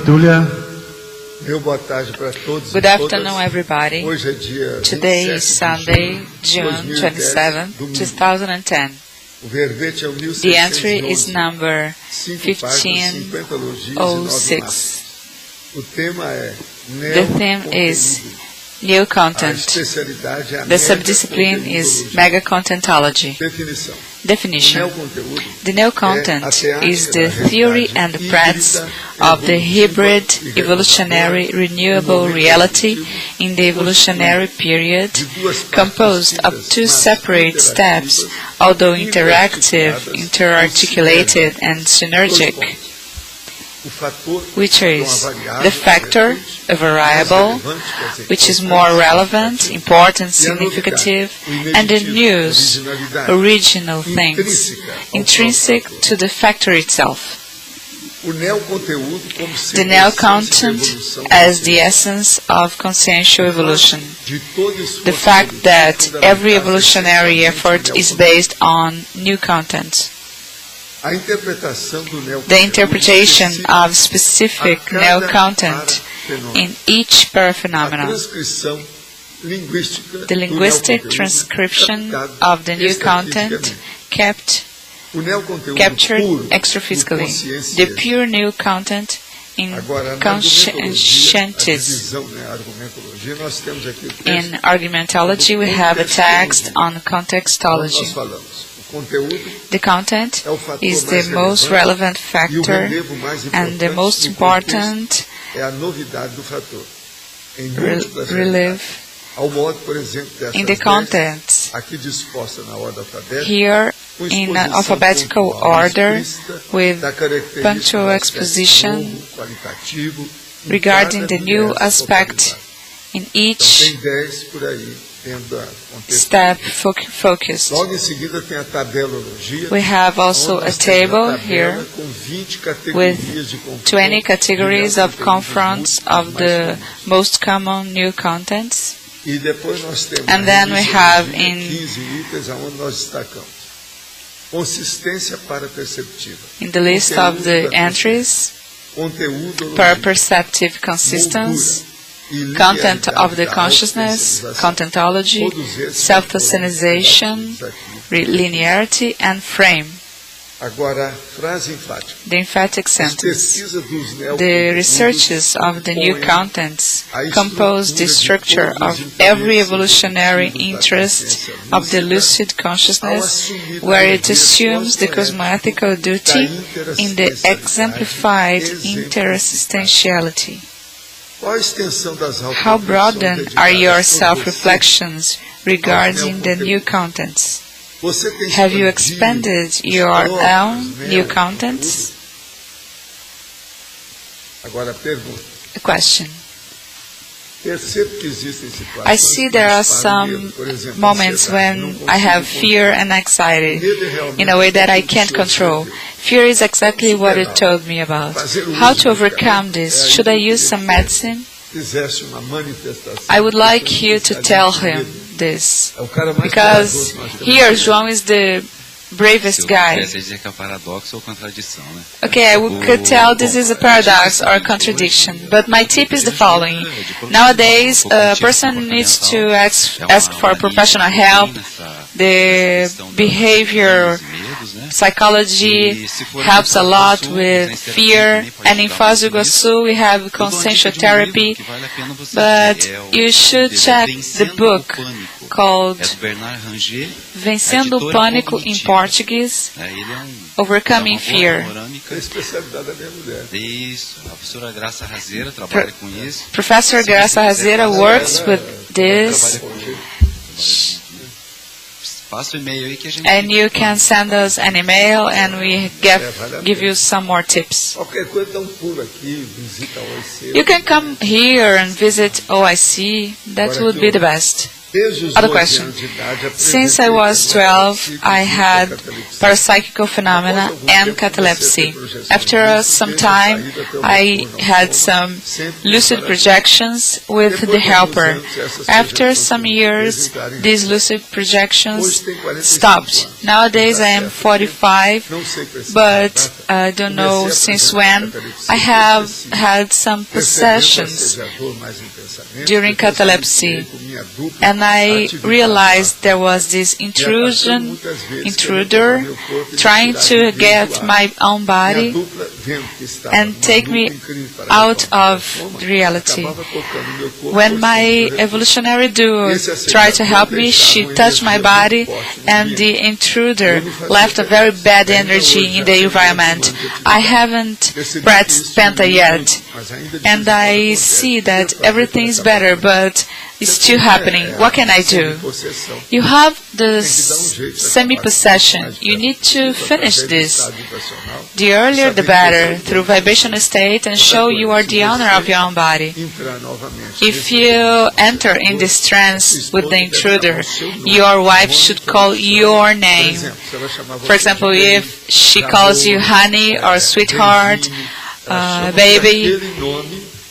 tertulia. Good afternoon, everybody. Today is Sunday, June 27, 2010. The entry is number 1506. The theme is neocontent. The subdiscipline is megacontentology. Definition. The neocontent is the theory and the practice of the hybrid evolutionary renewable reality in the evolutionary period, composed of two separate steps, although interactive, interarticulated, and synergic, which is the factor, a variable, which is more relevant, important, significative, and the news, original things, intrinsic to the factor itself. The neocontent as the essence of consciential evolution. The fact that every evolutionary effort is based on new content. The interpretation of specific neocontent in each paraphenomenon. The linguistic transcription of the new content captured extraphysically. The pure new content in conscientious. In argumentology, we have a text on contextology. The content is the most relevant factor and the most important relief in the contents. Here, in alphabetical order, with punctual exposition regarding the new aspect in each step focused. We have also a table here with 20 categories of confronts of the most common new contents. And then we have in the list of the entries, per-perceptive consistence, content of the consciousness, contentology, self-assonization, linearity, and frame. The emphatic sentence. The researches of the new contents compose the structure of every evolutionary interest of the lucid consciousness, where it assumes the cosmoethical duty in the exemplified interexistentiality. How broad then are your self-reflections regarding the new contents? Have you expanded your own new contents? A question. I see there are some moments when I have fear and anxiety in a way that I can't control. Fear is exactly what it told me about. How to overcome this? Should I use some medicine? I would like you to tell him this, because here João is the bravest guy. Okay, I could tell this is a paradox or a contradiction, but my tip is the following. Nowadays, a person needs to ask for professional help. The behavior psychology helps a lot with fear, and in Foz do Iguaçu we have consciential therapy, but you should check the book called Vencendo o Pânico in Portuguese, Overcoming Fear. Professor Graça Razeira works with this. And you can send us an email and we give you some more tips. You can come here and visit OIC. That would be the best. Other question. Since I was 12, I had parapsychical phenomena and catalepsy. After some time, I had some lucid projections with the helper. After some years, these lucid projections stopped. Nowadays, I am 45, but I don't know since when I have had some possessions during catalepsy, and I realized there was this intruder trying to get my own body and take me out of reality. When my evolutionary duo tried to help me, she touched my body, and the intruder left a very bad energy in the environment. I haven't practiced Penta yet, and I see that everything is better, but it's still happening. What can I do? You have the semi-possession. You need to finish this. The earlier the better, through vibrational state, and show you are the owner of your own body. If you enter in this trance with the intruder, your wife should call your name. For example, if she calls you honey or sweetheart, baby,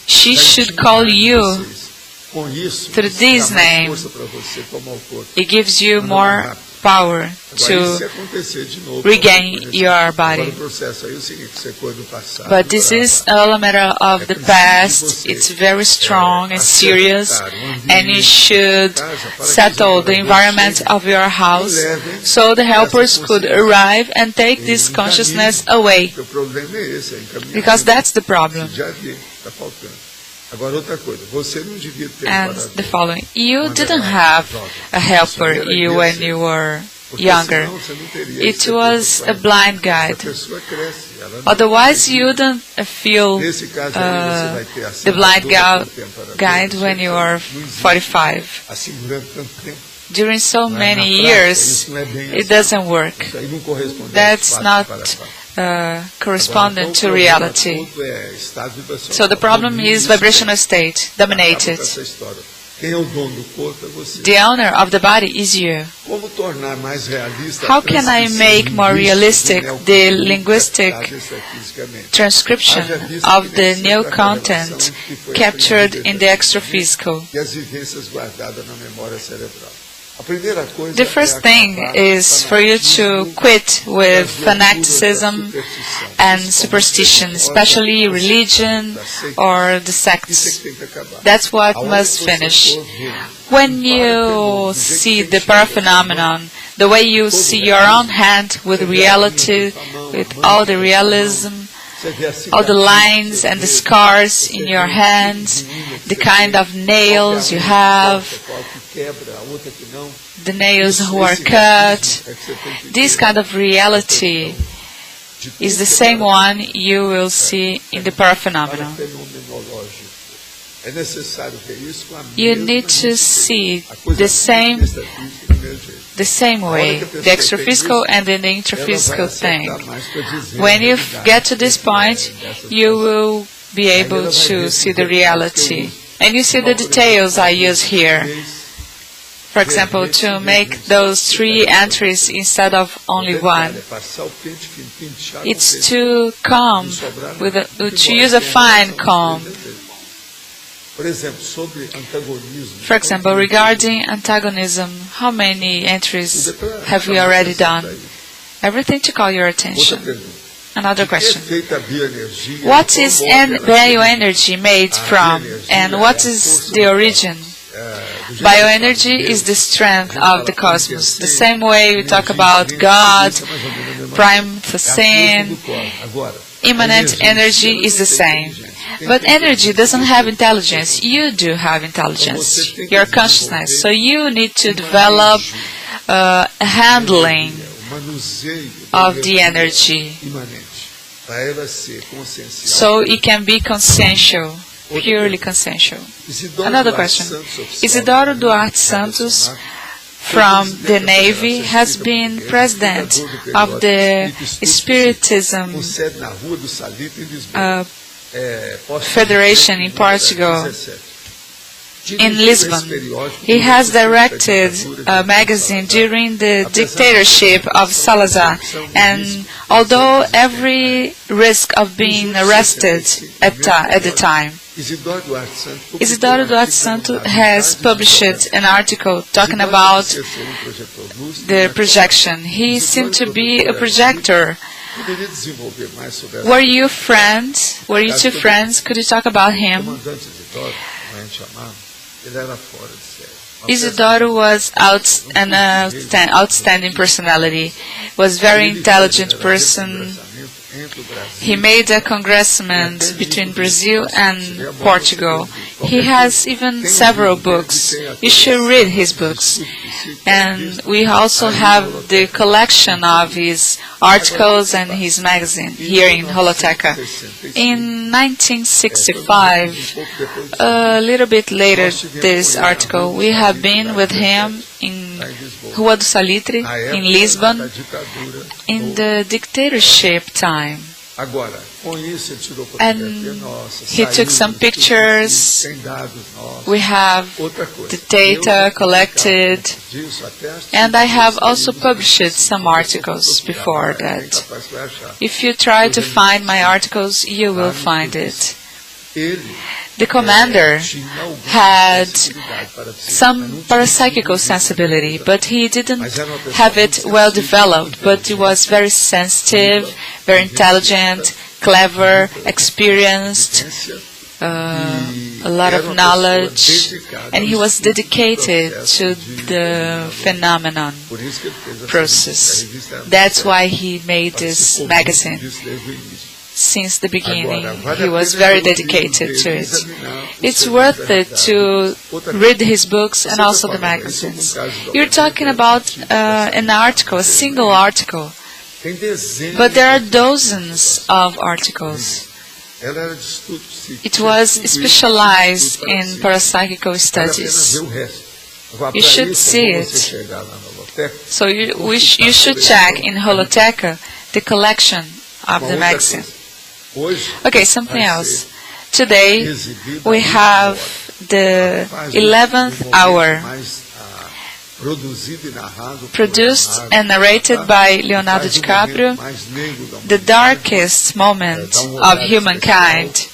she should call you through this name. It gives you more power to regain your body. But this is a matter of the past. It's very strong and serious, and you should settle the environment of your house so the helpers could arrive and take this consciousness away, because that's the problem. And the following, you didn't have a helper when you were younger. It was a blind guide. Otherwise, you wouldn't feel the blind guide when you are 45. During so many years, it doesn't work. That's not correspondent to reality. So the problem is vibrational state, dominated. The owner of the body is you. How can I make more realistic the linguistic transcription of the neocontent captured in the extraphysical? The first thing is for you to quit with fanaticism and superstition, especially religion or the sects. That's what must finish. When you see the paraphenomenon, the way you see your own hand with reality, with all the realism, all the lines and the scars in your hands, the kind of nails you have, the nails who are cut, this kind of reality is the same one you will see in the paraphenomenon. You need to see the same way, the extraphysical and the intraphysical thing. When you get to this point, you will be able to see the reality. And you see the details I use here. For example, to make those 3 entries instead of only 1. It's to comb, to use a fine comb. For example, regarding antagonism, how many entries have we already done? Everything to call your attention. Another question. What is bioenergy made from, and what is the origin? Bioenergy is the strength of the cosmos. The same way we talk about God, prime thought, immanent energy is the same. But energy doesn't have intelligence. You do have intelligence, your consciousness. So you need to develop a handling of the energy so it can be consensual, purely consensual. Another question. Isidoro Duarte Santos from the Navy has been president of the Spiritism Federation in Portugal in Lisbon. He has directed a magazine during the dictatorship of Salazar, and although every risk of being arrested at the time, Isidoro Duarte Santo has published an article talking about the projection. He seemed to be a projector. Were you friends? Were you two friends? Could you talk about him? Isidoro was an outstanding personality. Was very intelligent person. He made a congressman between Brazil and Portugal. He has even several books. You should read his books. And we also have the collection of his articles and his magazine here in Holoteca. In 1965, a little bit later this article, we have been with him in Rua do Salitre, in Lisbon, in the dictatorship time. And he took some pictures. We have the data collected, and I have also published some articles before that. If you try to find my articles, you will find it. The commander had some parapsychical sensibility, but he didn't have it well developed, but he was very sensitive, very intelligent, clever, experienced, a lot of knowledge, and he was dedicated to the phenomenon process. That's why he made this magazine. Since the beginning, he was very dedicated to it. It's worth it to read his books and also the magazines. You're talking about an article, a single article, but there are dozens of articles. It was specialized in parapsychical studies. You should see it. So you should check in Holoteca the collection of the magazine. Okay, something else. Today we have the 11th hour, produced and narrated by Leonardo DiCaprio, the darkest moment of humankind.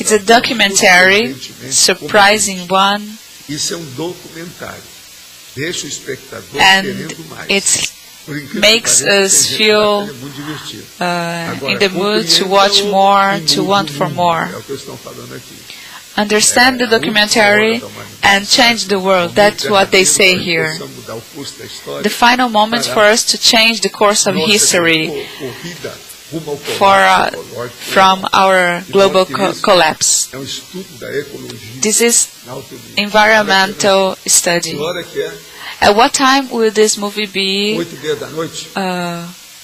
It's a documentary, surprising one, and it makes us feel in the mood to watch more, to want for more. Understand the documentary and change the world. That's what they say here. The final moment for us to change the course of history from our global collapse. This is environmental study. At what time will this movie be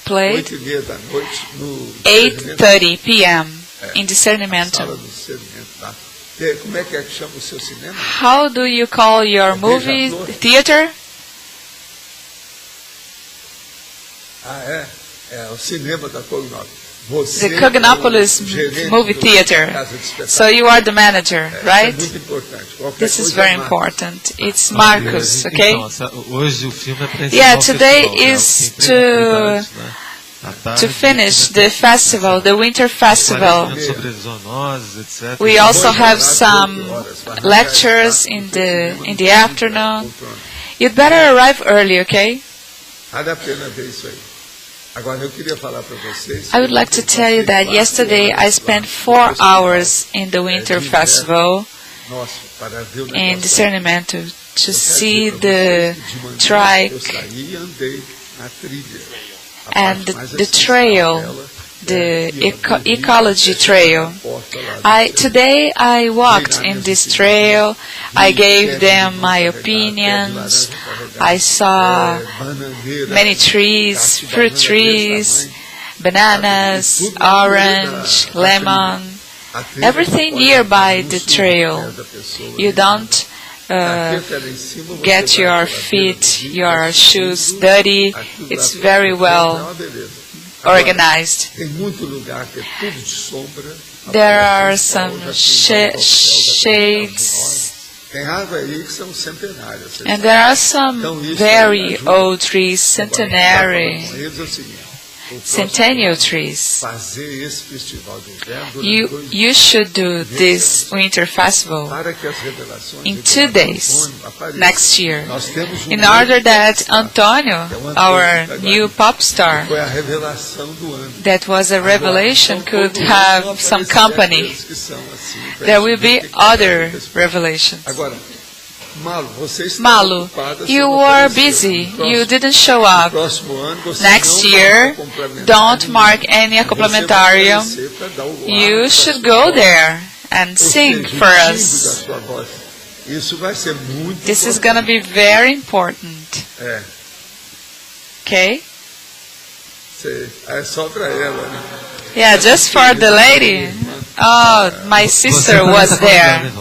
played? 8:30 p.m. in Discernimento. How do you call your movie theater? The Cognopolis movie theater. So you are the manager, right? This is very important. It's Marcos, okay? Yeah, today is to finish the festival, the winter festival. We also have some lectures in the afternoon. You'd better arrive early, okay? I would like to tell you that yesterday I spent 4 hours in the Winter Festival in Discernimento to see the trike and the trail, the ecology trail. Today I walked in this trail. I gave them my opinions. I saw many trees, fruit trees, bananas, orange, lemon, everything nearby the trail. You don't get your feet, your shoes dirty. It's very well organized. There are some shades And there are some very old trees, centenary, centennial trees. You should do this winter festival in 2 days next year, in order that Antonio, our new pop star, that was a revelation, could have some company. There will be other revelations. Malu, you were busy. You didn't show up. Next year, don't mark any complementarium. You should go there and sing for us. This is going to be very important. Okay? Yeah, just for the lady. Oh, my sister was there.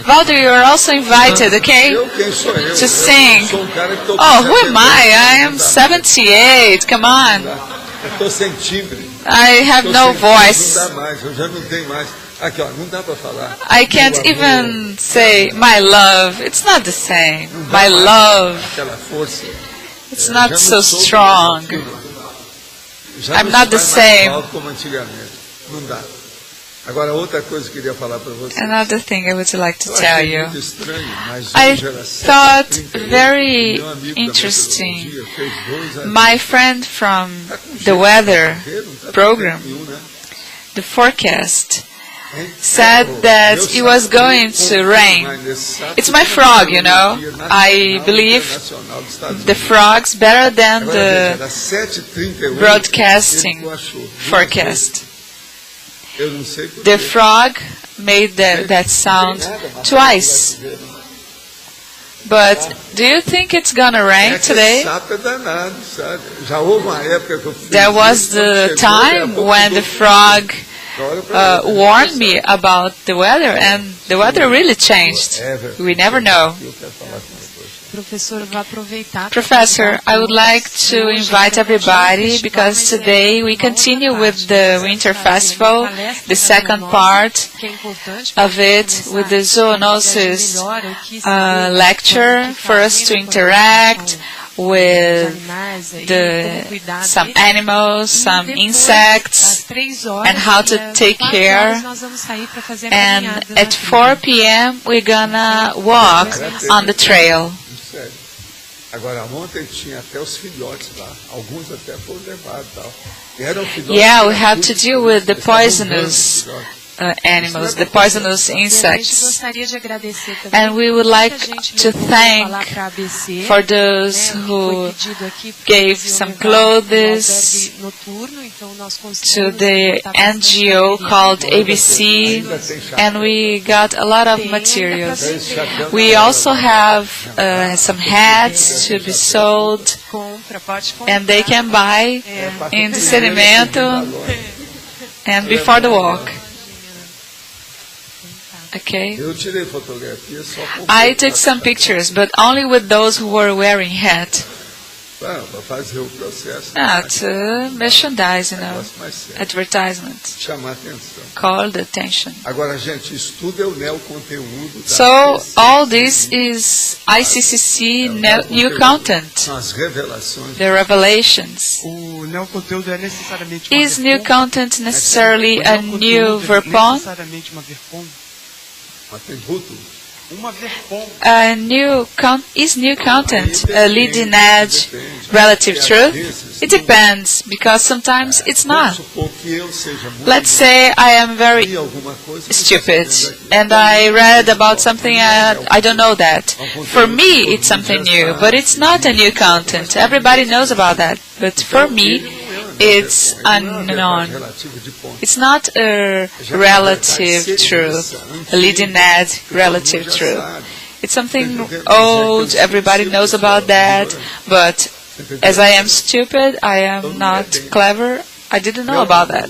Waldo, you are also invited, okay? To sing. Oh, who am I? I am 78. Come on. I have no voice. I can't even say my love. It's not the same. My love. It's not so strong. I'm not the same. Another thing I would like to tell you. I thought very interesting. My friend from the weather program, the forecast, said that it was going to rain. It's my frog, you know. I believe the frog's better than the broadcasting forecast. The frog made that sound twice. But do you think it's gonna rain today? There was the time when the frog warned me about the weather, and the weather really changed. We never know. Professor, I would like to invite everybody, because today we continue with the Winter Festival, the second part of it, with the zoonosis lecture, for us to interact with some animals, some insects, and how to take care. And at 4 p.m. we're gonna walk on the trail. Yeah, we have to deal with the poisonous animals, the poisonous insects. And we would like to thank for those who gave some clothes to the NGO called ABC, and we got a lot of materials. We also have some hats to be sold, and they can buy in the sedimento and before the walk. Okay. I took some pictures, but only with those who were wearing hat. To merchandise, you know, advertisement. Call the attention. So all this is ICCC new content, the revelations. Is new content necessarily a new verpon? Is new content a leading edge relative truth? It depends, because sometimes it's not. Let's say I am very stupid and I read about something I don't know that. For me it's something new, but it's not a new content. Everybody knows about that, but for me it's unknown. It's not a relative truth, a leading edge relative truth. It's something old, everybody knows about that, but as I am stupid, I am not clever, I didn't know about that.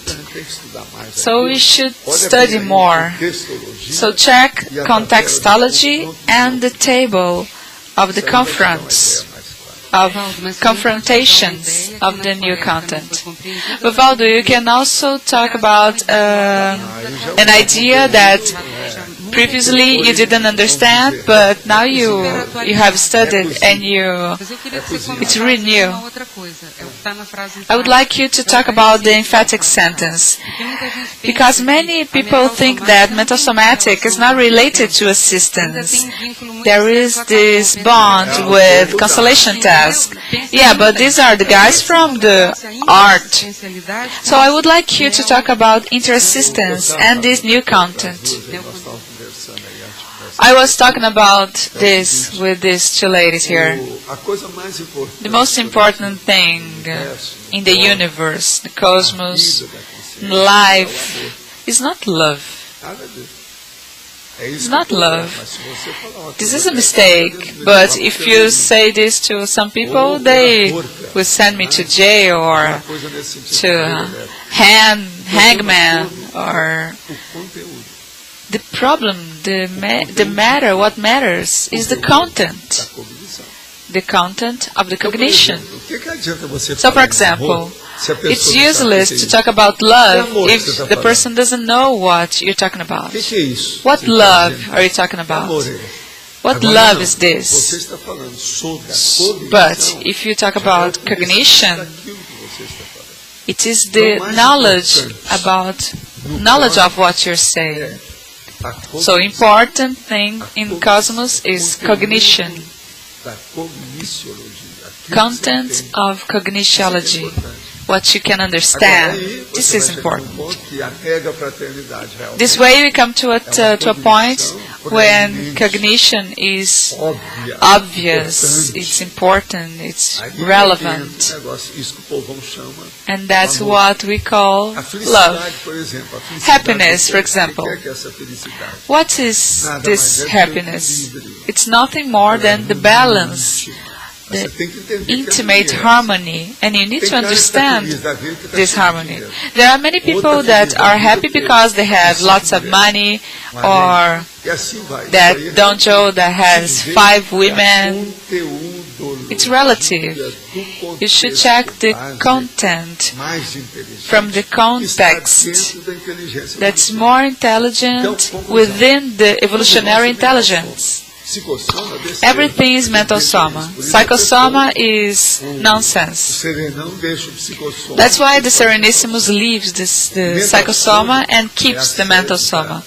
So we should study more. So check contextology and the table of the conference of confrontations of the new content. But Waldo, you can also talk about an idea that previously you didn't understand, but now you have studied and it's really new. I would like you to talk about the emphatic sentence, because many people think that mental somatic is not related to assistance. There is this bond with constellation task. Yeah, but these are the guys from the art. So I would like you to talk about interassistance and this new content. I was talking about this with these two ladies here. The most important thing in the universe, the cosmos, life, is not love. It's not love. This is a mistake, but if you say this to some people, they will send me to jail or to hangman or... The problem, the matter, what matters is the content of the cognition. So, for example, it's useless to talk about love if the person doesn't know what you're talking about. What love are you talking about? What love is this? But if you talk about cognition, it is the knowledge of what you're saying. So important thing in cosmos is cognition. Content of cognitiology. What you can understand. This is important. This way we come to a point when cognition is obvious, it's important, it's relevant. And that's what we call love. Happiness, for example. What is this happiness? It's nothing more than the balance, the intimate harmony, and you need to understand this harmony. There are many people that are happy because they have lots of money, or that Don Joe that has 5 women. It's relative. You should check the content from the context that's more intelligent within the evolutionary intelligence. Everything is mental soma. Psychosoma is nonsense. That's why the Serenissimos leaves the psychosoma and keeps the mental soma,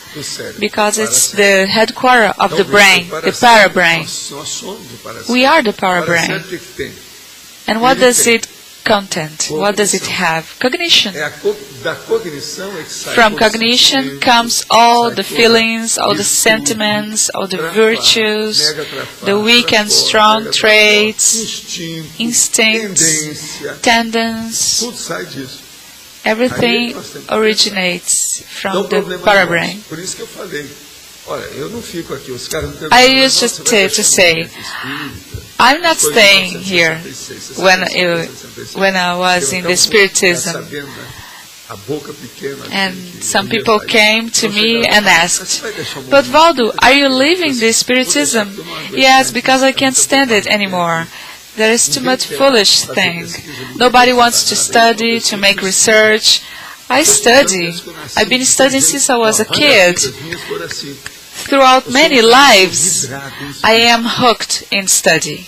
because it's the headquarters of the brain, the parabrain. We are the parabrain. And what does it content? What does it have? Cognition. From cognition comes all the feelings, all the sentiments, all the virtues, the weak and strong traits, instincts, tendencies. Everything originates from the parabrain. I used to say, I'm not staying here when I was in the Spiritism. And some people came to me and asked, but Waldo, are you leaving the Spiritism? Yes, because I can't stand it anymore. There is too much foolish thing. Nobody wants to study, to make research. I study. I've been studying since I was a kid. Throughout many lives, I am hooked in study.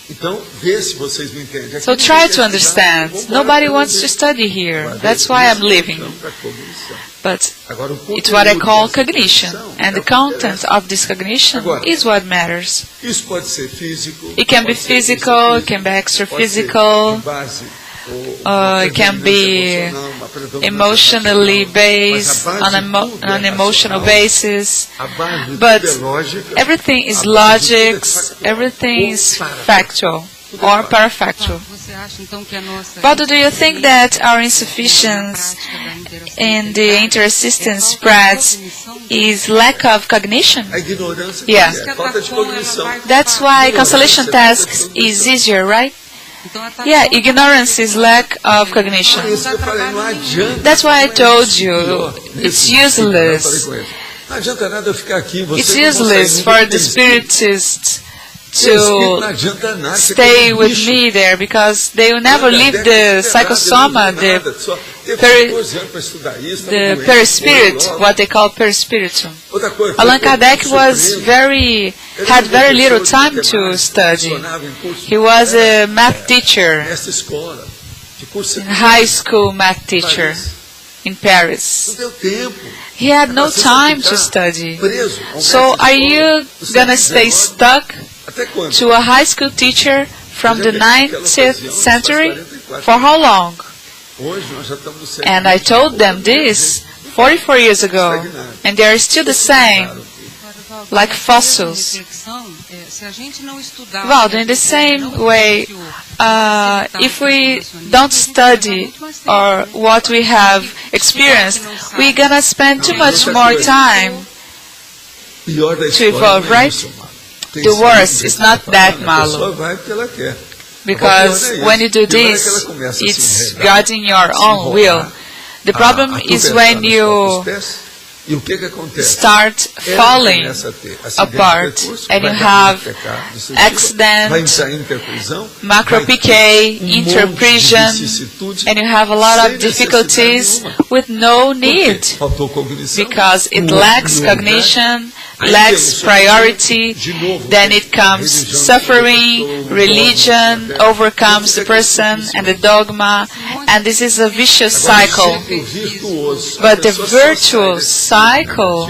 So try to understand. Nobody wants to study here. That's why I'm leaving. But it's what I call cognition. And the content of this cognition is what matters. It can be physical, it can be extra-physical. It can be emotionally based, on an emotional basis, but everything is logics, everything is factual or parafactual. But do you think that our insufficiency in the interassistance spreads is lack of cognition? Yeah. That's why constellation tasks is easier, right? Yeah, ignorance is lack of cognition. That's why I told you, it's useless. It's useless for the spiritists to stay with me there, because they will never leave the psychosoma, the perispirit, what they call perispiritum. Allan Kardec had very little time to study. He was a math teacher, a high school math teacher in Paris. He had no time to study. So are you gonna stay stuck to a high school teacher from the 19th century? For how long? And I told them this 44 years ago, and they are still the same, like fossils. Waldo, in the same way, if we don't study or what we have experienced, we're gonna spend too much more time to evolve, right? The worst is not that, Malo. Because when you do this, it's guarding your own will. The problem is when you start falling apart and you have accident, macro-PK, interpresion, and you have a lot of difficulties with no need, because it lacks cognition, lacks priority, then it comes suffering, religion overcomes the person and the dogma, and this is a vicious cycle. But the virtuous cycle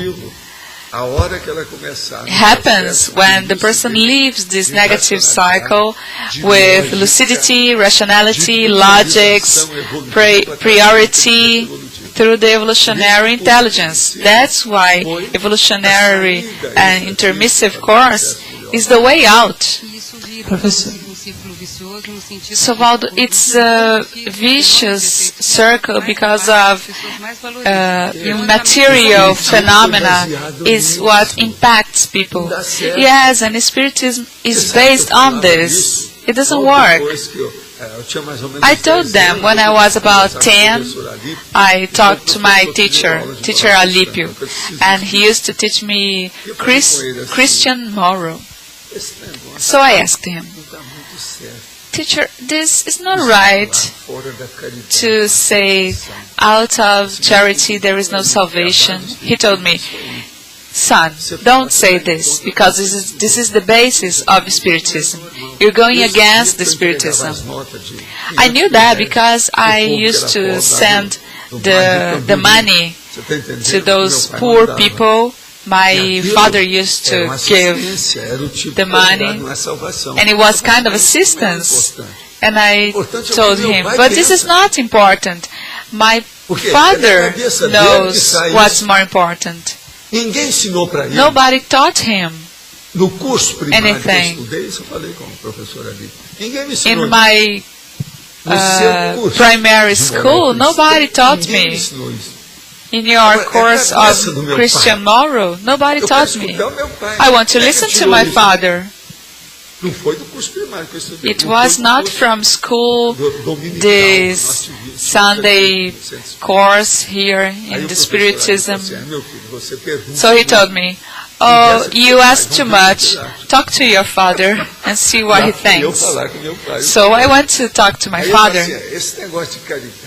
happens when the person leaves this negative cycle with lucidity, rationality, logics, priority, through the evolutionary intelligence. That's why evolutionary and intermissive course is the way out. Professor. So, Waldo, it's a vicious circle because of material phenomena is what impacts people. Yes, and Spiritism is based on this. It doesn't work. I told them when I was about 10, I talked to my teacher Alípio, and he used to teach me Christian moral. So I asked him, "Teacher, this is not right to say out of charity there is no salvation." He told me, "Son, don't say this, because this is the basis of Spiritism. You're going against the Spiritism." I knew that because I used to send the money to those poor people. My father used to give the money, and it was kind of assistance. And I told him, "But this is not important. My father knows what's more important." Nobody taught him anything. In my primary school, nobody taught me. In your course of Christian moral, nobody taught me. I want to listen to my father. It was not from school, this Sunday course here in the Spiritism. So he told me, "Oh, you ask too much. Talk to your father and see what he thinks." So I went to talk to my father,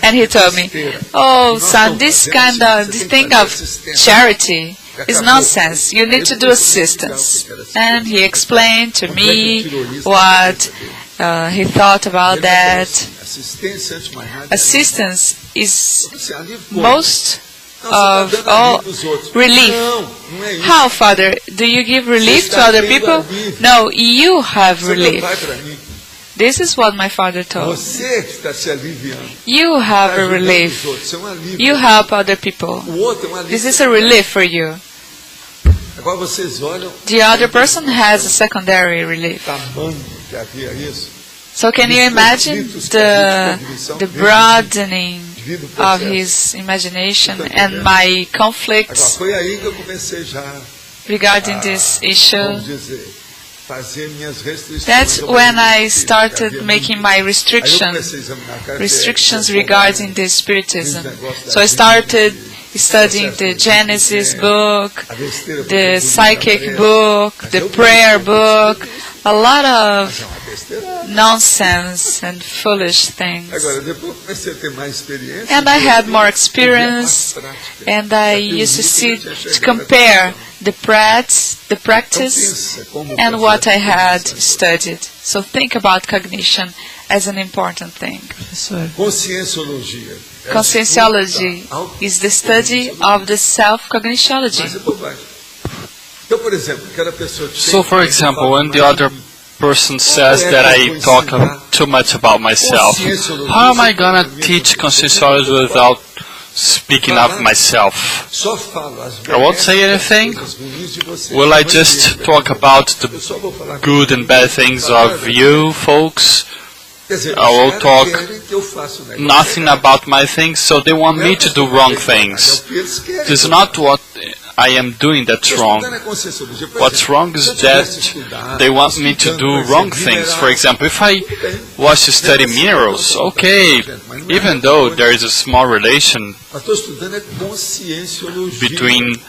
and he told me, "Oh, son, this thing of charity is nonsense. You need to do assistance." And he explained to me what he thought about that. Assistance is most of all relief. How, Father? Do you give relief to other people? No, you have relief. This is what my father told. You have a relief. You help other people. This is a relief for you. The other person has a secondary relief. So can you imagine the broadening of his imagination and my conflicts regarding this issue? That's when I started making my restrictions regarding the Spiritism. So I started studying the Genesis book, the psychic book, the prayer book, a lot of nonsense and foolish things. And I had more experience, and I used to compare the practice and what I had studied. So think about cognition as an important thing. Conscienciology is the study of the self-cognitionology. So, for example, when the other person says that I talk too much about myself, how am I going to teach conscienciology without speaking of myself? I won't say anything. Will I just talk about the good and bad things of you folks? I will talk nothing about my things, so they want me to do wrong things. This is not what I am doing that's wrong. What's wrong is that they want me to do wrong things. For example, if I was to study minerals, okay, even though there is a small relation between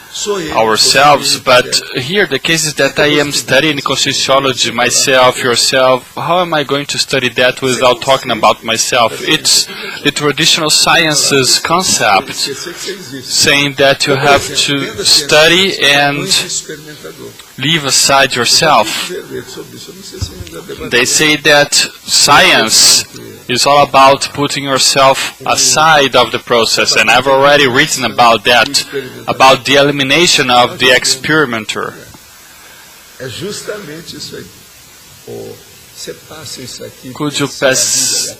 ourselves, but here the case is that I am studying conscienciology, myself, yourself. How am I going to study that without talking about myself? It's the traditional sciences concept, saying that you have to study and leave aside yourself. They say that science is all about putting yourself aside of the process, and I've already written about that, about the elimination of the experimenter. Could you pass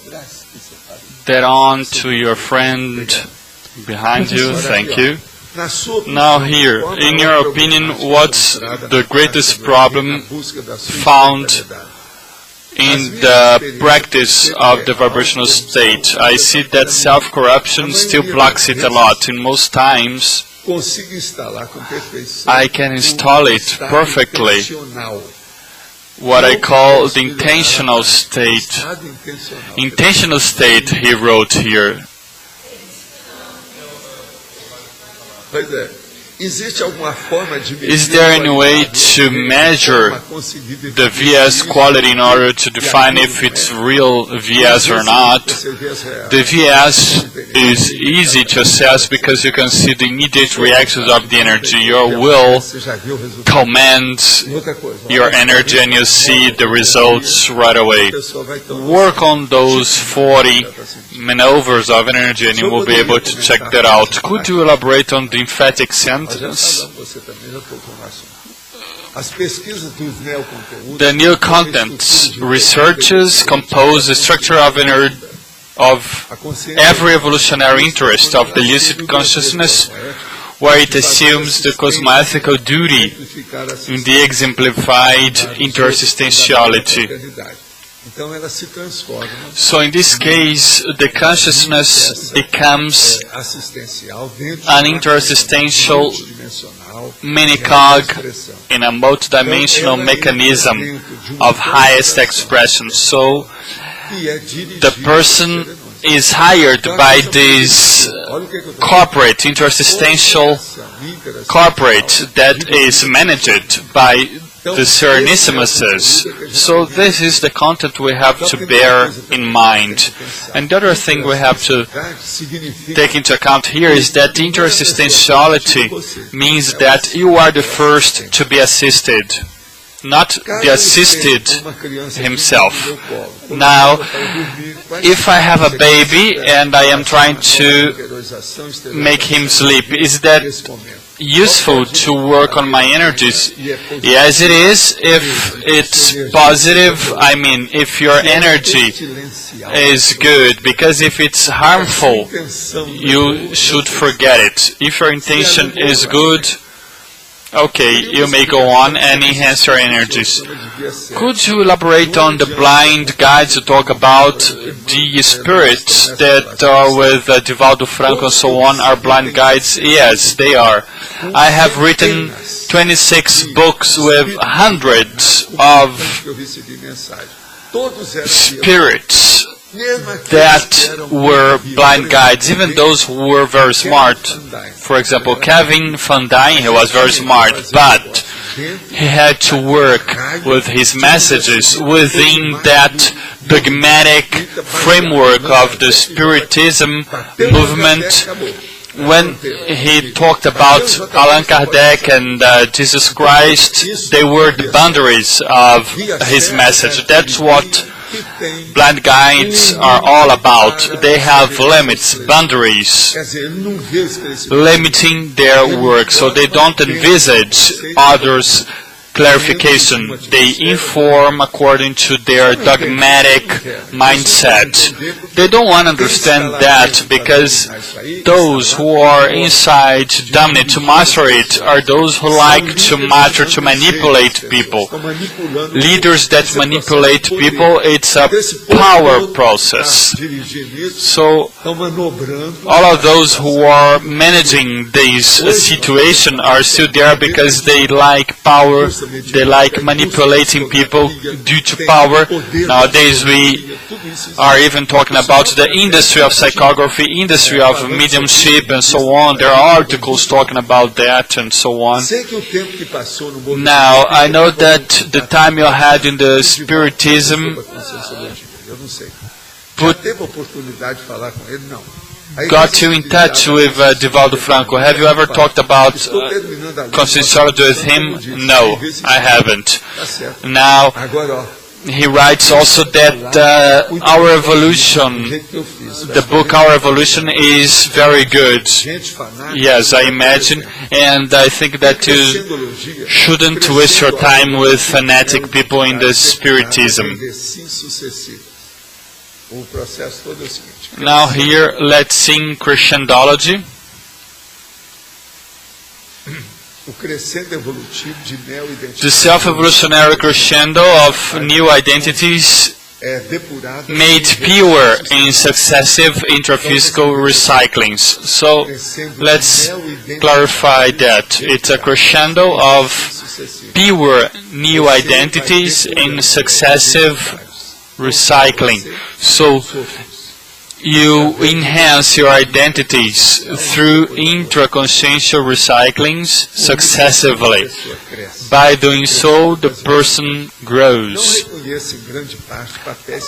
that on to your friend behind you? Thank you. Now here, in your opinion, what's the greatest problem found in the practice of the vibrational state? I see that self-corruption still blocks it a lot. In most times, I can install it perfectly, what I call the intentional state. Intentional state, he wrote here. Is there any way to measure the VS quality in order to define if it's real VS or not? The VS is easy to assess because you can see the immediate reactions of the energy. Your will commands your energy and you see the results right away. Work on those 40 maneuvers of energy and you will be able to check that out. Could you elaborate on the emphatic sentence? The neocontent researchers compose the structure of every evolutionary interest of the lucid consciousness, where it assumes the cosmoethical duty in the exemplified intersubstantiality. So in this case, the consciousness becomes an intersubstantial mini-cog in a multidimensional mechanism of highest expression. So the person is hired by this corporate, intersubstantial corporate that is managed by the Serenissimuses. So this is the content we have to bear in mind. And the other thing we have to take into account here is that intersubstantiality means that you are the first to be assisted, not the assisted himself. Now, if I have a baby and I am trying to make him sleep, is that useful to work on my energies? Yes, it is. If it's positive, I mean, if your energy is good, because if it's harmful, you should forget it. If your intention is good, okay, you may go on and enhance your energies. Could you elaborate on the blind guides you talk about? The spirits that are with Divaldo Franco and so on are blind guides? Yes, they are. I have written 26 books with hundreds of spirits that were blind guides, even those who were very smart. For example, Kevin Van Dyne, he was very smart, but he had to work with his messages within that dogmatic framework of the Spiritism movement. When he talked about Allan Kardec and Jesus Christ, they were the boundaries of his message. That's what blind guides are all about. They have limits, boundaries, limiting their work, so they don't envisage others' clarification. They inform according to their dogmatic mindset. They don't want to understand that, because those who are inside dominate to master it are those who like to master, to manipulate people. Leaders that manipulate people, it's a power process. So all of those who are managing this situation are still there because they like power. They like manipulating people due to power. Nowadays we are even talking about the industry of psychography, industry of mediumship and so on. There are articles talking about that and so on. Now, I know that the time you had in the Spiritism got you in touch with Divaldo Franco. Have you ever talked about conscienciology with him? No, I haven't. Now, he writes also that Our Evolution, the book Our Evolution, is very good. Yes, I imagine. And I think that you shouldn't waste your time with fanatic people in the Spiritism. Now here, let's sing Crescendology. The self-evolutionary crescendo of new identities made pure in successive intraphysical recyclings. So let's clarify that. It's a crescendo of pure new identities in successive recycling. So you enhance your identities through intraconsciential recyclings successively. By doing so, the person grows.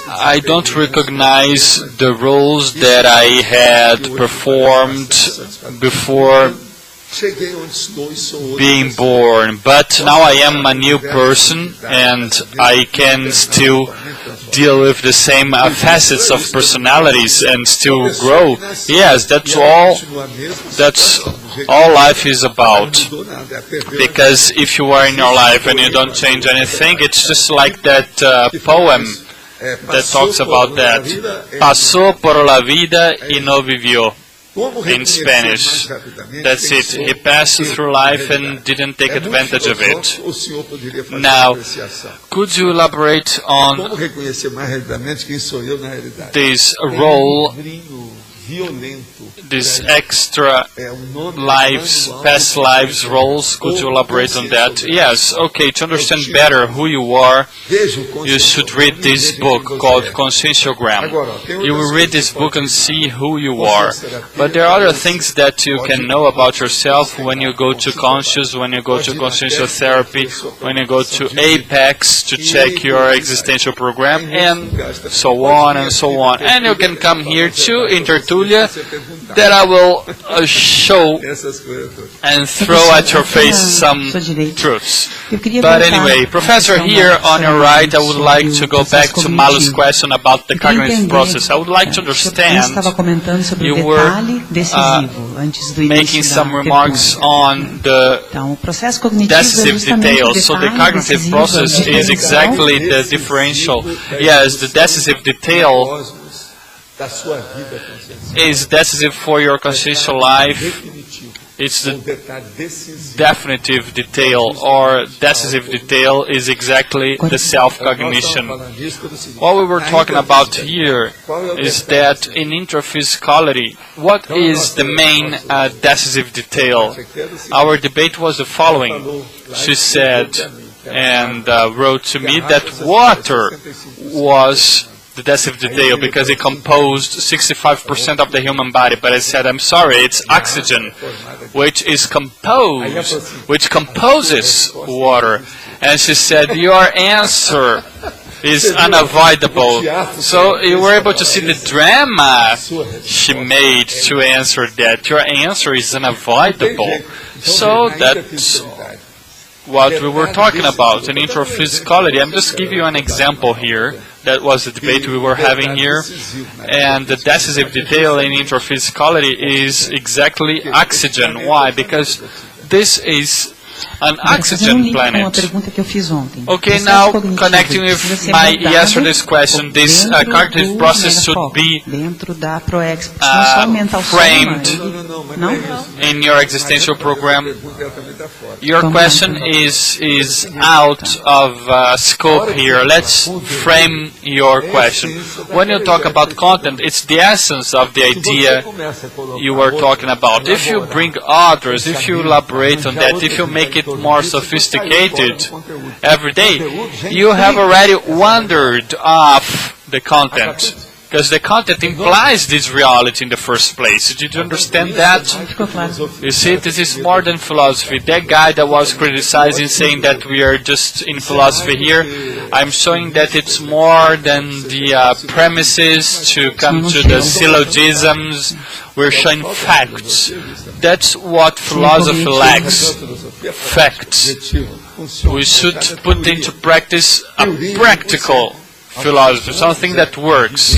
I don't recognize the roles that I had performed before being born, but now I am a new person and I can still deal with the same facets of personalities and still grow. Yes, that's all life is about. Because if you are in your life and you don't change anything, it's just like that poem that talks about that. Pasó por la vida y no vivió. In Spanish. That's it. He passed through life and didn't take advantage of it. Now, could you elaborate on this role, these extra lives, past lives roles? Could you elaborate on that? Yes, okay, to understand better who you are, you should read this book called Conscienciogram. You will read this book and see who you are. But there are other things that you can know about yourself when you go to Conscious, when you go to Consciential Therapy, when you go to Apex to check your existential program, and so on and so on. And you can come here too in Tertulia, that I will show and throw at your face some truths. But anyway, Professor, here on your right, I would like to go back to Malu's question about the cognitive process. I would like to understand, you were making some remarks on the decisive details. So the cognitive process is exactly the differential. Yes, the decisive detail is decisive for your consciential life. It's the definitive detail, or decisive detail is exactly the self-cognition. What we were talking about here is that in intraphysicality, what is the main decisive detail? Our debate was the following. She said and wrote to me that water was the decisive detail because it composed 65% of the human body. But I said, I'm sorry, it's oxygen, which composes water. And she said, your answer is unavoidable. So you were able to see the drama she made to answer that. Your answer is unavoidable. So that's what we were talking about in introphysicality. I'm just giving you an example here. That was the debate we were having here. And the decisive detail in introphysicality is exactly oxygen. Why? Because this is an oxygen planet. Okay, now connecting with my yesterday's question, this cognitive process should be framed in your existential program. Your question is out of scope here. Let's frame your question. When you talk about content, it's the essence of the idea you were talking about. If you bring others, if you elaborate on that, if you make it more sophisticated every day, you have already wandered off the content. Because the content implies this reality in the first place. Did you understand that? You see, this is more than philosophy. That guy that was criticizing, saying that we are just in philosophy here, I'm showing that it's more than the premises to come to the syllogisms. We're showing facts. That's what philosophy lacks. Facts. We should put into practice a practical philosophy, something that works.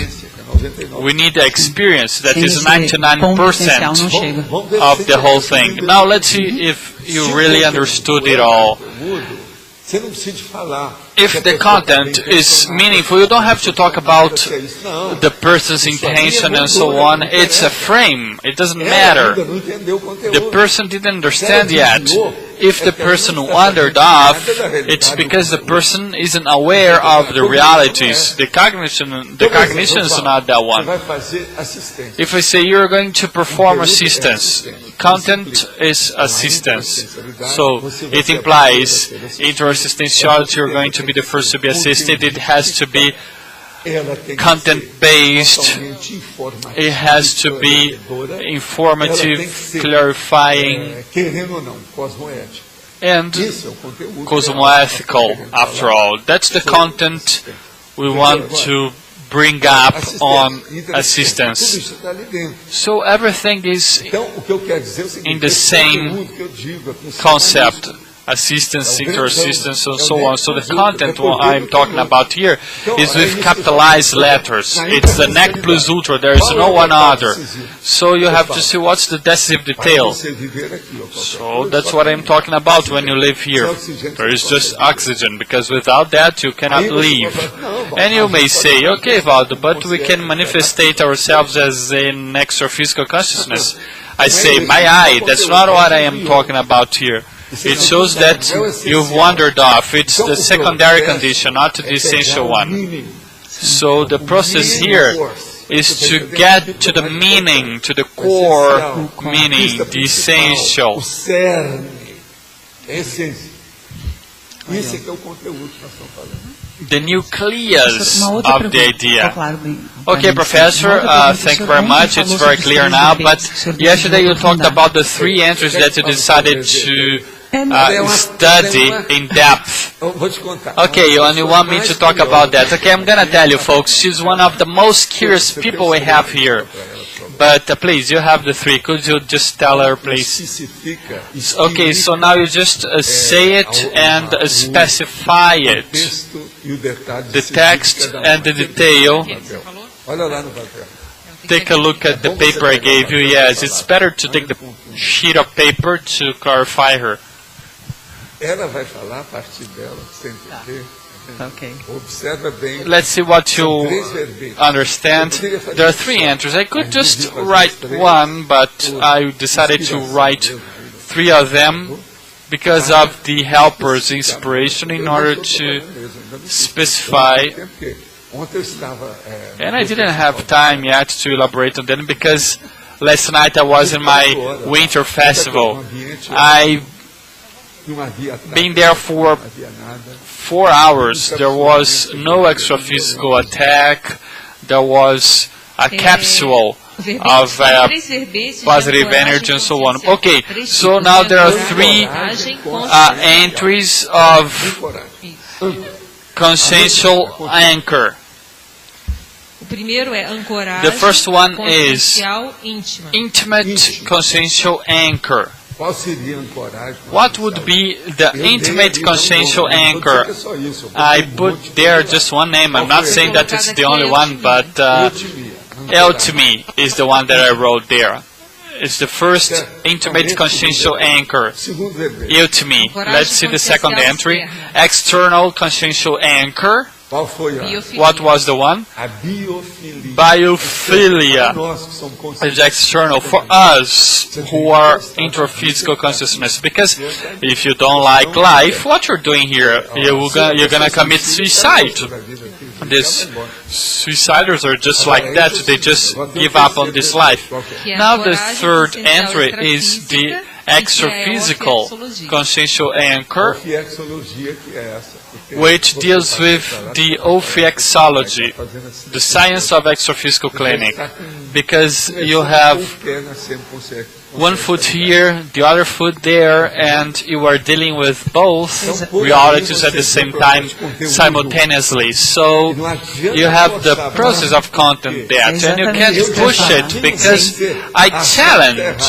We need the experience that is 99% of the whole thing. Now let's see if you really understood it all. If the content is meaningful, you don't have to talk about the person's intention and so on. It's a frame. It doesn't matter. The person didn't understand yet. If the person wandered off, it's because the person isn't aware of the realities. The cognition is not that one. If I say you're going to perform assistance, content is assistance. So it implies interassistentiality, you're going to be the first to be assisted. It has to be content-based. It has to be informative, clarifying, and cosmoethical, after all. That's the content we want to bring up on assistance. So everything is in the same concept. Assistance, interassistance, and so on. So the content I'm talking about here is with capitalized letters. It's the nec plus ultra. There is no one other. So you have to see what's the decisive detail. So that's what I'm talking about when you live here. There is just oxygen, because without that you cannot live. And you may say, okay, Waldo, but we can manifestate ourselves as an extra-physical consciousness. I say, my eye, that's not what I am talking about here. It shows that you've wandered off. It's the secondary condition, not the essential one. So the process here is to get to the meaning, to the core meaning, the essential. The nucleus of the idea. Okay, Professor, thank you very much. It's very clear now. But yesterday you talked about the three entries that you decided to study in depth. Okay, and you want me to talk about that. Okay, I'm going to tell you, folks. She's one of the most curious people we have here. But please, you have the three. Could you just tell her, please? Okay, so now you just say it and specify it. The text and the detail. Take a look at the paper I gave you. Yes, it's better to take the sheet of paper to clarify her. Okay. Let's see what you understand. There are three entries. I could just write one, but I decided to write three of them because of the helper's inspiration in order to specify. And I didn't have time yet to elaborate on them because last night I was in my winter festival. I being there for 4 hours. There was no extra-physical attack. There was a capsule of positive energy and so on. Okay, so now there are 3 entries of consciential anchor. The first one is intimate consciential anchor. What would be the intimate consciential anchor? I put there just one name. I'm not saying that it's the only one, but Ultimi is the one that I wrote there. It's the first intimate consciential anchor. Ultimi. Let's see the second entry. External consciential anchor. What was the one? Biophilia is external for us who are intraphysical consciousness. Because if you don't like life, what you're doing here, you're gonna commit suicide. These suiciders are just like that. They just give up on this life. Now the third entry is the extraphysical consciential anchor, which deals with the ophixology, the science of extraphysical clinic, because you have one foot here, the other foot there, and you are dealing with both realities at the same time, simultaneously. So you have the process of content that, and you can't push it, because I challenge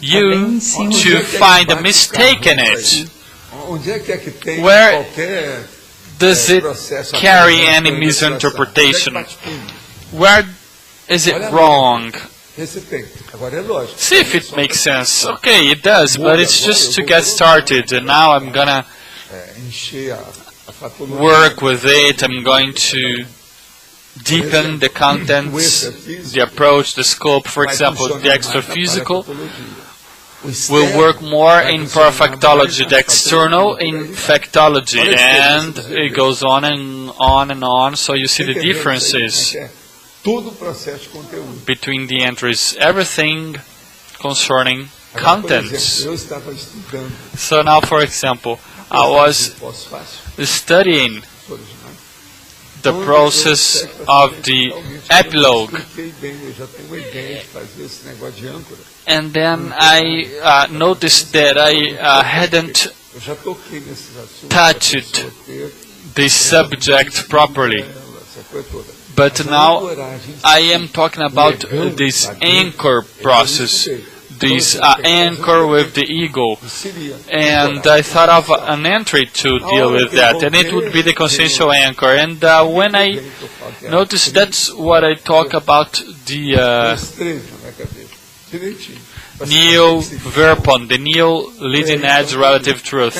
you to find a mistake in it. Where does it carry any misinterpretation? Where is it wrong? See if it makes sense. Okay, it does, but it's just to get started. And now I'm gonna work with it. I'm going to deepen the contents, the approach, the scope. For example, the extraphysical will work more in perfectology, the external in factology, and it goes on and on and on. So you see the differences between the entries, everything concerning contents. So now, for example, I was studying the process of the epilogue, and then I noticed that I hadn't touched the subject properly. But now I am talking about this anchor process, this anchor with the ego. And I thought of an entry to deal with that, and it would be the consciential anchor. And when I noticed that's what I talk about, the neo-verpon, the neo-leading edge relative truth.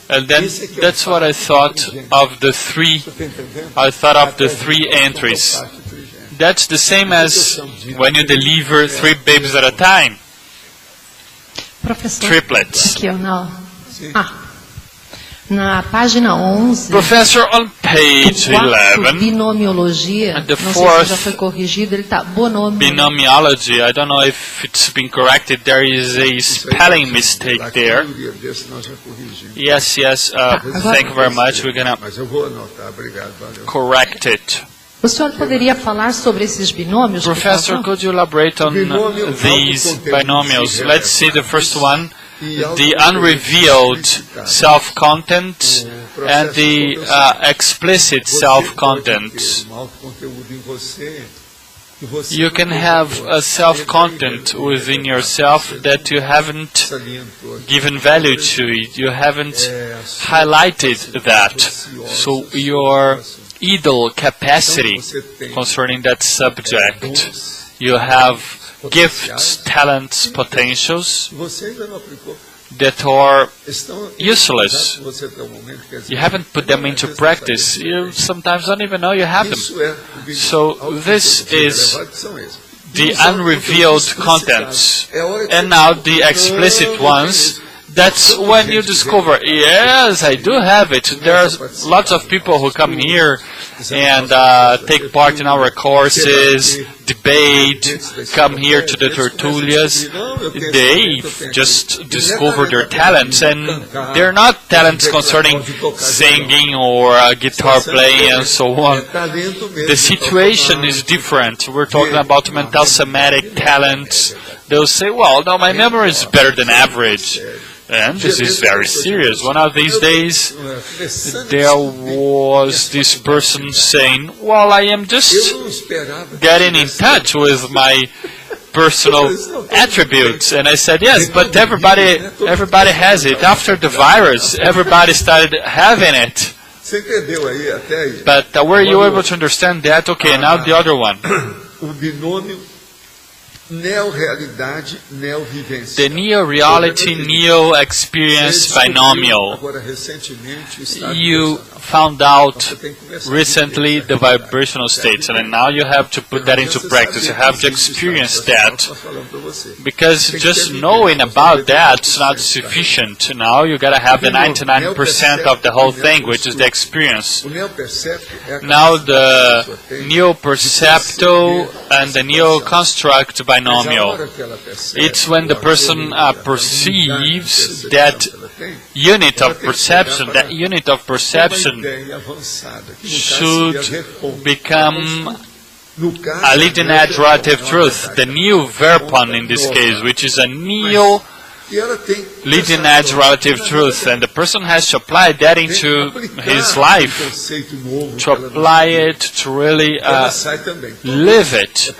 And then that's what I thought of the 3. I thought of the 3 entries. That's the same as when you deliver 3 babies at a time. Triplets. Na página 11, Professor, on page 11, binomiologia, the não sei se fourth já foi corrigido, ele está bonômio. binomiology, I don't know if it's been corrected, there is a spelling mistake there. Yes, thank you very much, we're going to correct it. O senhor poderia falar sobre esses binômios? Professor, could you elaborate on these binomials? Let's see the first one. The unrevealed self-content and the explicit self-content. You can have a self-content within yourself that you haven't given value to it. You haven't highlighted that. So your idle capacity concerning that subject. You have gifts, talents, potentials that are useless. You haven't put them into practice. You sometimes don't even know you have them. So this is the unrevealed contents. And now the explicit ones, That's when you discover, yes, I do have it. There's lots of people who come here and take part in our courses, debate, come here to the tertulias. They just discover their talents, and they're not talents concerning singing or guitar playing and so on. The situation is different. We're talking about mental somatic talents. They'll say, well, no, my memory is better than average. And this is very serious. One of these days, there was this person saying, well, I am just getting in touch with my personal attributes. And I said, yes, but everybody has it. After the virus, everybody started having it. But were you able to understand that? Okay, now the other one. The neo-reality, neo-experience binomial. You found out recently the vibrational states, and now you have to put that into practice. You have to experience that. Because just knowing about that's not sufficient. Now you got to have the 99% of the whole thing, which is the experience. Now the neo-percepto and the neo-construct binomial. It's when the person perceives that unit of perception. That unit of perception should become a leading edge relative truth, the new verpon in this case, which is a neo leading edge relative truth, and the person has to apply that into his life, to apply it, to really live it.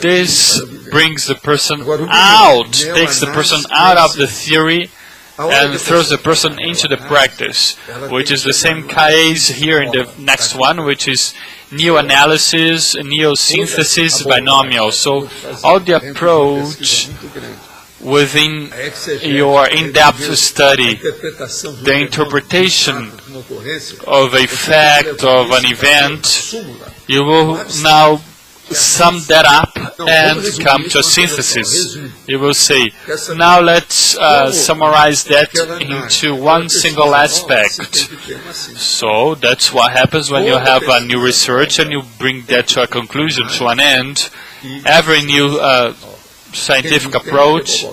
This brings the person out, takes the person out of the theory and throws the person into the practice, which is the same case here in the next one, which is neo-analysis, neo-synthesis binomial. So all the approach within your in-depth study, the interpretation of a fact, of an event, you will now sum that up and come to a synthesis. You will say, now let's summarize that into one single aspect. So that's what happens when you have a new research and you bring that to a conclusion, to an end. Every new scientific approach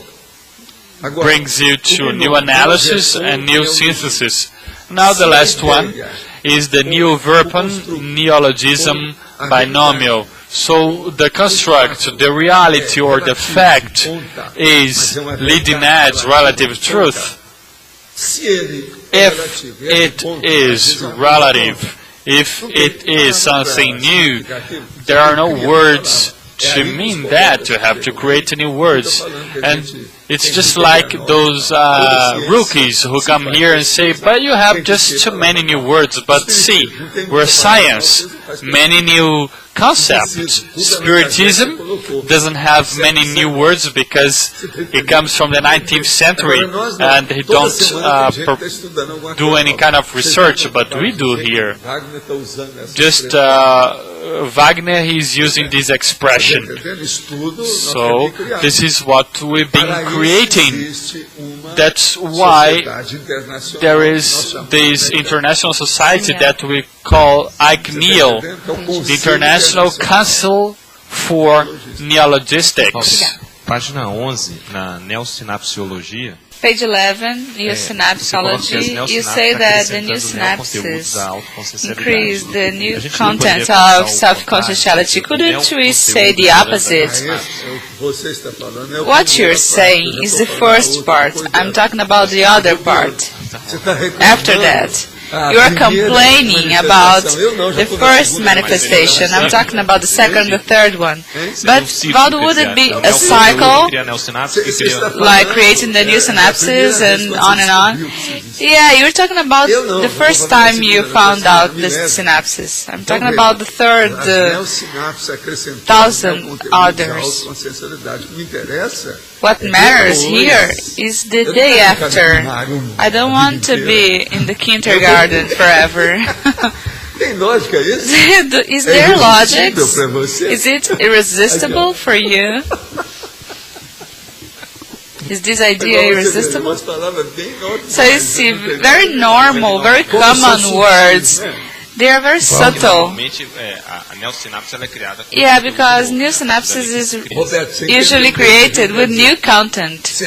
brings you to new analysis and new synthesis. Now the last one is the new verpon neologism binomial. So the construct, the reality or the fact is leading edge relative truth. If it is relative, if it is something new, there are no words to mean that. You have to create new words. And it's just like those rookies who come here and say, but you have just too many new words. But see, we're science. Many new concepts. Spiritism doesn't have many new words because it comes from the 19th century and they don't do any kind of research, but we do here. Just Wagner, he's using this expression. So this is what we've been creating. That's why there is this international society that we call ICNEO, the International Council for Neologistics. Página 11, na neosinapsiologia. Page 11, neosynapsology, you say that the new synapses increase the new content of self-consciously. Couldn't we say the opposite? What you're saying is the first part. I'm talking about the other part. After that. You are complaining about the first manifestation. I'm talking about the second, the third one. But Waldo, would it be a cycle, like creating the new synapses and on and on? Yeah, you're talking about the first time you found out the synapses. I'm talking about the third 1,000 others. What matters here is the day after. I don't want to be in the kindergarten forever. Is there logic? Is it irresistible for you? Is this idea irresistible? So you see, very normal, very common words. They are very subtle. A neossinapse ela é criada com Yeah, because new synapses is usually created with new content.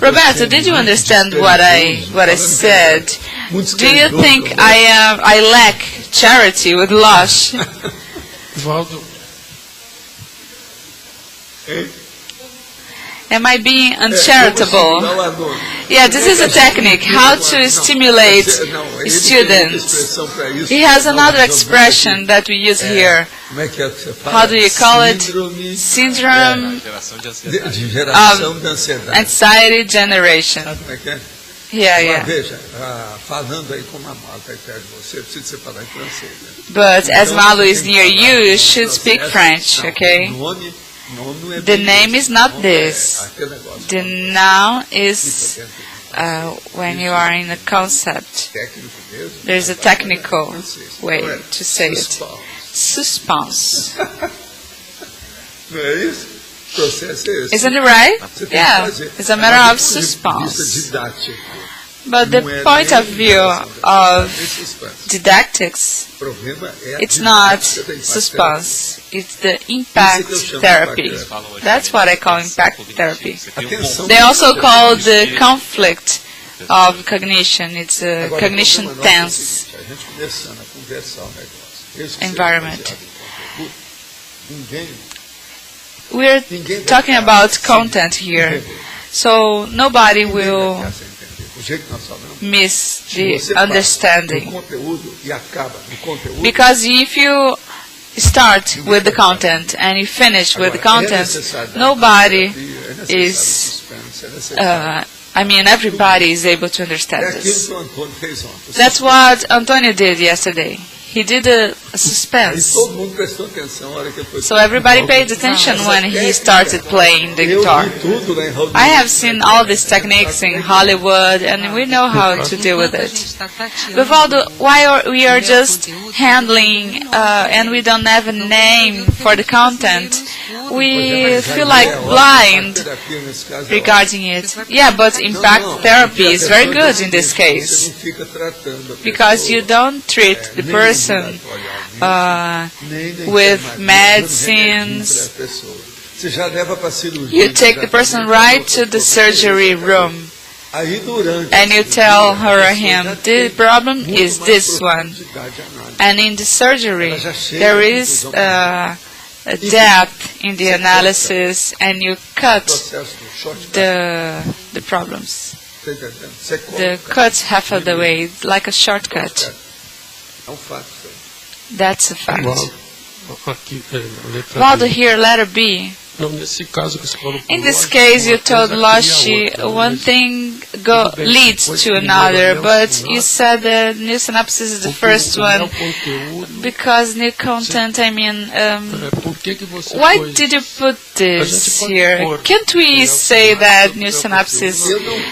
Roberto, did you understand what I said? Do you think I lack charity with Lush? Waldo, Am I being uncharitable? Yeah, this is a technique, how to stimulate students. He has another expression that we use here. How do you call it? Syndrome of anxiety generation. Yeah. But as Malu is near you, you should speak French, okay? The name is not this. The noun is when you are in a concept. There's a technical way to say it. Suspense. Isn't it right? Yeah, it's a matter of suspense. But the point of view of didactics, it's not suspense, it's the impact therapy. That's what I call impact therapy. They also call the conflict of cognition, it's a cognition tense environment. We're talking about content here, so nobody will miss the understanding. Because if you start with the content and you finish with the content, nobody is, everybody is able to understand this. That's what Antonio did yesterday. He did a suspense. So everybody paid attention when he started playing the guitar. I have seen all these techniques in Hollywood, and we know how to deal with it. But Waldo, why we are just handling and we don't have a name for the content, we feel like blind regarding it. Yeah, but impact therapy is very good in this case, because you don't treat the person with medicines. You take the person right to the surgery room and you tell her or him, the problem is this one. And in the surgery, there is a depth in the analysis, and you cut the problems. The cut half of the way, like a shortcut. That's a fact. Waldo, here, letter B. In this case, you told Loshi one thing leads to another, but you said that new synapses is the first one, because new content, why did you put this here? Can't we say that new synapses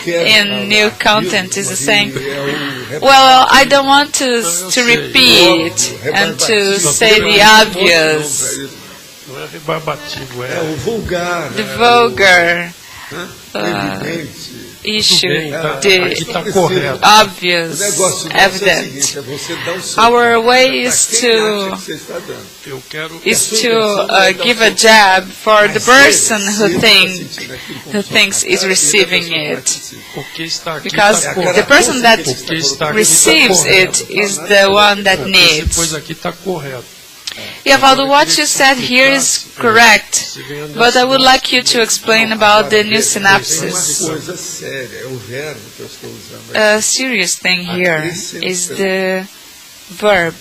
in new content is the same? Well, I don't want to repeat and to say the obvious. The vulgar issue, the obvious, evident. Our way is to give a jab for the person who thinks is receiving it, because the person that receives it is the one that needs. Yeah, Waldo, what you said here is correct, but I would like you to explain about the new synapses. A serious thing here is the verb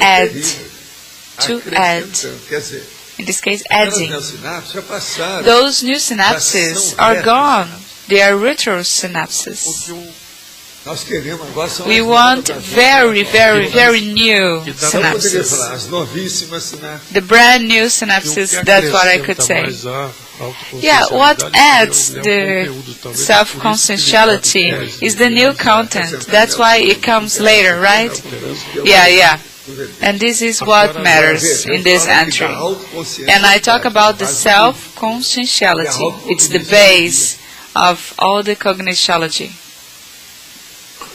add, to add. In this case, adding. Those new synapses are gone. They are retro synapses. We want very, very, very new synapses. The brand new synapses, that's what I could say. Yeah, what adds the self-conscientiality is the new content. That's why it comes later, right? Yeah. And this is what matters in this entry. And I talk about the self neoconscientiality. It's the base of all the cognitiology.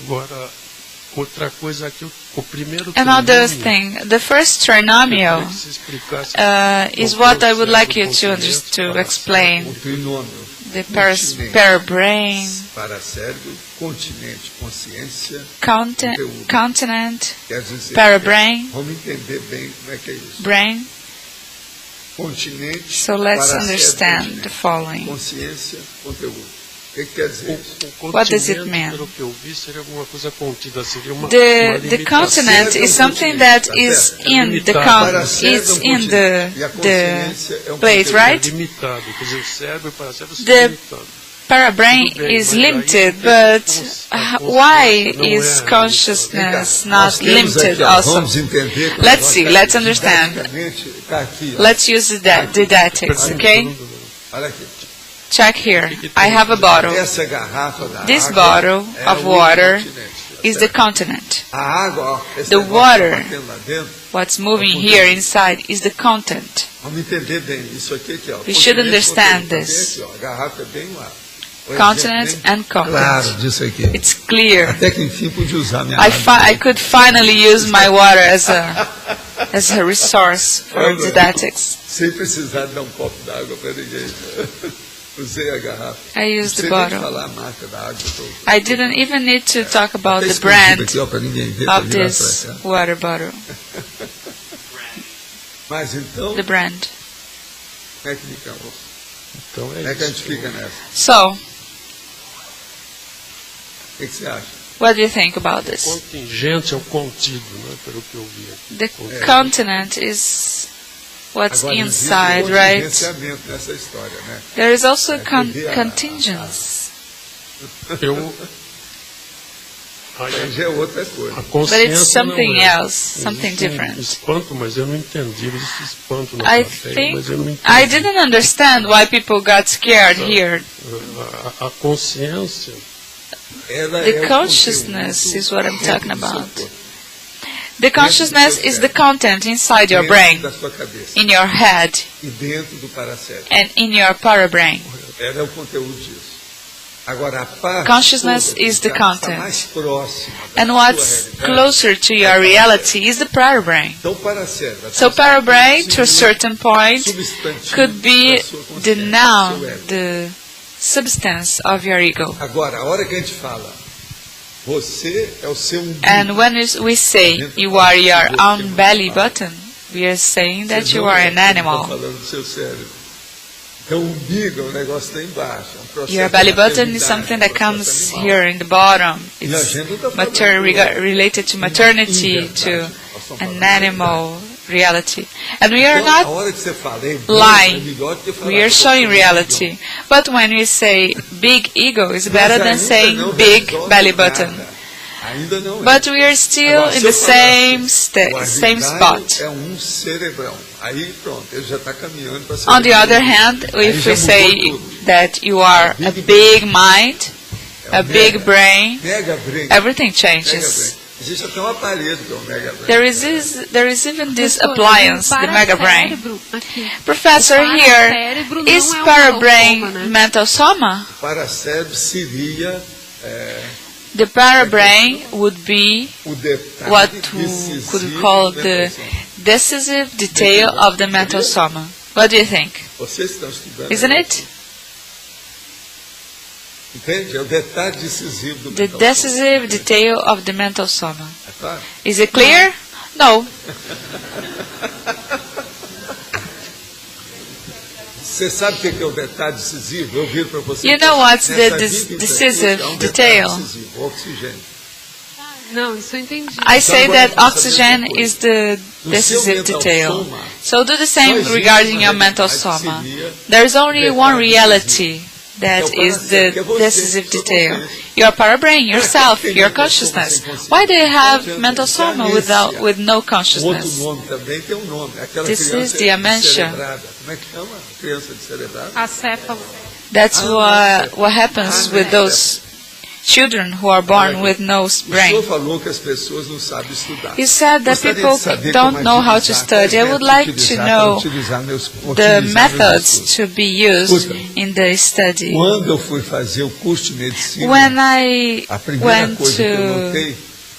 Agora, outra coisa aqui, o primeiro Another thing, the first trinomial is what I would like you to explain. O trinômio. The parabrain, Paracérebro, continente, consciência, continent, quer dizer, parabrain, vamos entender bem como é que é isso. brain. Continente, So let's paracérebro, understand continente, the following. consciência, conteúdo. O que quer dizer isso? What does it mean? Pelo que eu vi, seria alguma coisa contida, seria uma The limitação. continent is something that is in the it's in the place, É right? limitado, quer dizer, o cérebro e o paracérebro são The limitados. parabrain is limited, but why is consciousness not limited also? Vamos entender. Let's see, let's understand. Tá aqui, ó. Let's use the didactics, okay? Olha aqui. Check here. I have a bottle. Essa garrafa da This água bottle é of o water continente. is the continent. A água, ó, esse The negócio water. tá batendo lá dentro. What's moving here inside is the content. Vamos entender bem isso aqui, ó. We should Continente, understand conteúdo, this. tá bem aqui, ó. A garrafa é bem lá. O Continent exemplo bem and content. claro disso aqui. It's clear. Até que enfim pude usar minha I could finally use my water as a resource for didactics. sem precisar de dar um copo d'água para ninguém. Usei a garrafa. I used the Não sei nem bottle. falar a marca da água. I didn't even need to talk about Até the brand aqui, ó, para ninguém ver, pra of virar this pra cá. water bottle. Mas então, The brand. como é que fica? Então Como é que a gente fica nessa? So, O que você acha? what do you think about this? Contingente é o contido, né, pelo que eu vi aqui. The continent is what's Agora, inside, existe right? contingenciamento nessa história, né? There is also contingence, Eu, Aí já é outra coisa. a but consciência it's something não é. else, something Existe um different. espanto, mas eu não entendi. Existe espanto na I plateia, think mas eu não entendi. I didn't understand why people got scared here. A consciência Ela The é o consciousness conteúdo is what I'm dentro talking do seu about. corpo, The consciousness is the content inside your dentro brain, da sua cabeça in your head, e dentro do paracérebro. and in your parabrain. Ela é o conteúdo disso. Agora, a parte Consciousness toda is the que está content. mais próxima da And sua what's realidade, closer to your reality is the parabrain. então, o paracérebro, So parabrain, to a seria certain point, substantivo could be da sua consciência, the do noun, seu ego. the substance of your ego. Agora, a hora que a gente fala, você é o seu umbigo. And when we say you are your own belly button, we are saying that Você you não are é an quem está animal. falando do seu cérebro. Então, o umbigo é um negócio lá embaixo. É um processo Your belly de button is maternidade, something um that processo comes animal. here in the bottom. E a It's gente não está falando related to maternity, to an animal reality. And we are Então, a not hora que você fala, é lying. melhor do que falar We are que você showing é reality. But when we say big ego, it's better Mas than ainda saying não big resolve belly nada. button. Ainda não é. But we are still Agora, in se eu the falar same o same amigário spot. é um cerebrão. Aí pronto, ele já está caminhando para ser. On the other hand, if we say that you are a big mind, a big brain, Mega brain. everything Mega changes. brain. Existe até um aparelho que é o mega brain. There is even this appliance, the mega brain. Paracérebro, aqui. Professor, O here, paracérebro is não é um parabrain soma, né? mental soma? O paracérebro seria The parabrain would be o detalhe what we decisivo could call da the pessoa. decisive detail of the mental soma. What do you think? Vocês estão estudando. Isn't it? Entende? É o detalhe decisivo do The mental decisive detail of the mental soma. soma. É claro? Is it clear? No. Você sabe o que é o detalhe decisivo? Eu viro para você. You know what's the Nessa vida decisive inteira, é um detail? detalhe decisivo, o oxigênio. Não, isso eu entendi. I say agora that eu vou saber oxygen outra coisa. is the No seu decisive mental detail. soma, So do the só same existe regarding uma your mental realidade que soma. seria There's only o one detalhe reality that Que é o is the paracérebro, que é você, decisive sua detail. consciência. Your parabrain, yourself, Quem your mental soma consciousness. sem consciência? Why do you have Não mental adianta, soma isso é amnesia. with no Outro consciousness? nome também tem um nome. Aquela This criança is dementia. descerebrada. Como é que chama? Criança descerebrada? Acéfalo. That's what happens with those children who are born with no O senhor brain. falou que as pessoas não sabem estudar. You said that Gostaria people de saber don't como know how to agilizar, study. I would like to know the utilizar meus methods estudos. to be used in the study. Quando eu fui fazer o curso de medicina, When I a primeira went coisa que eu to notei,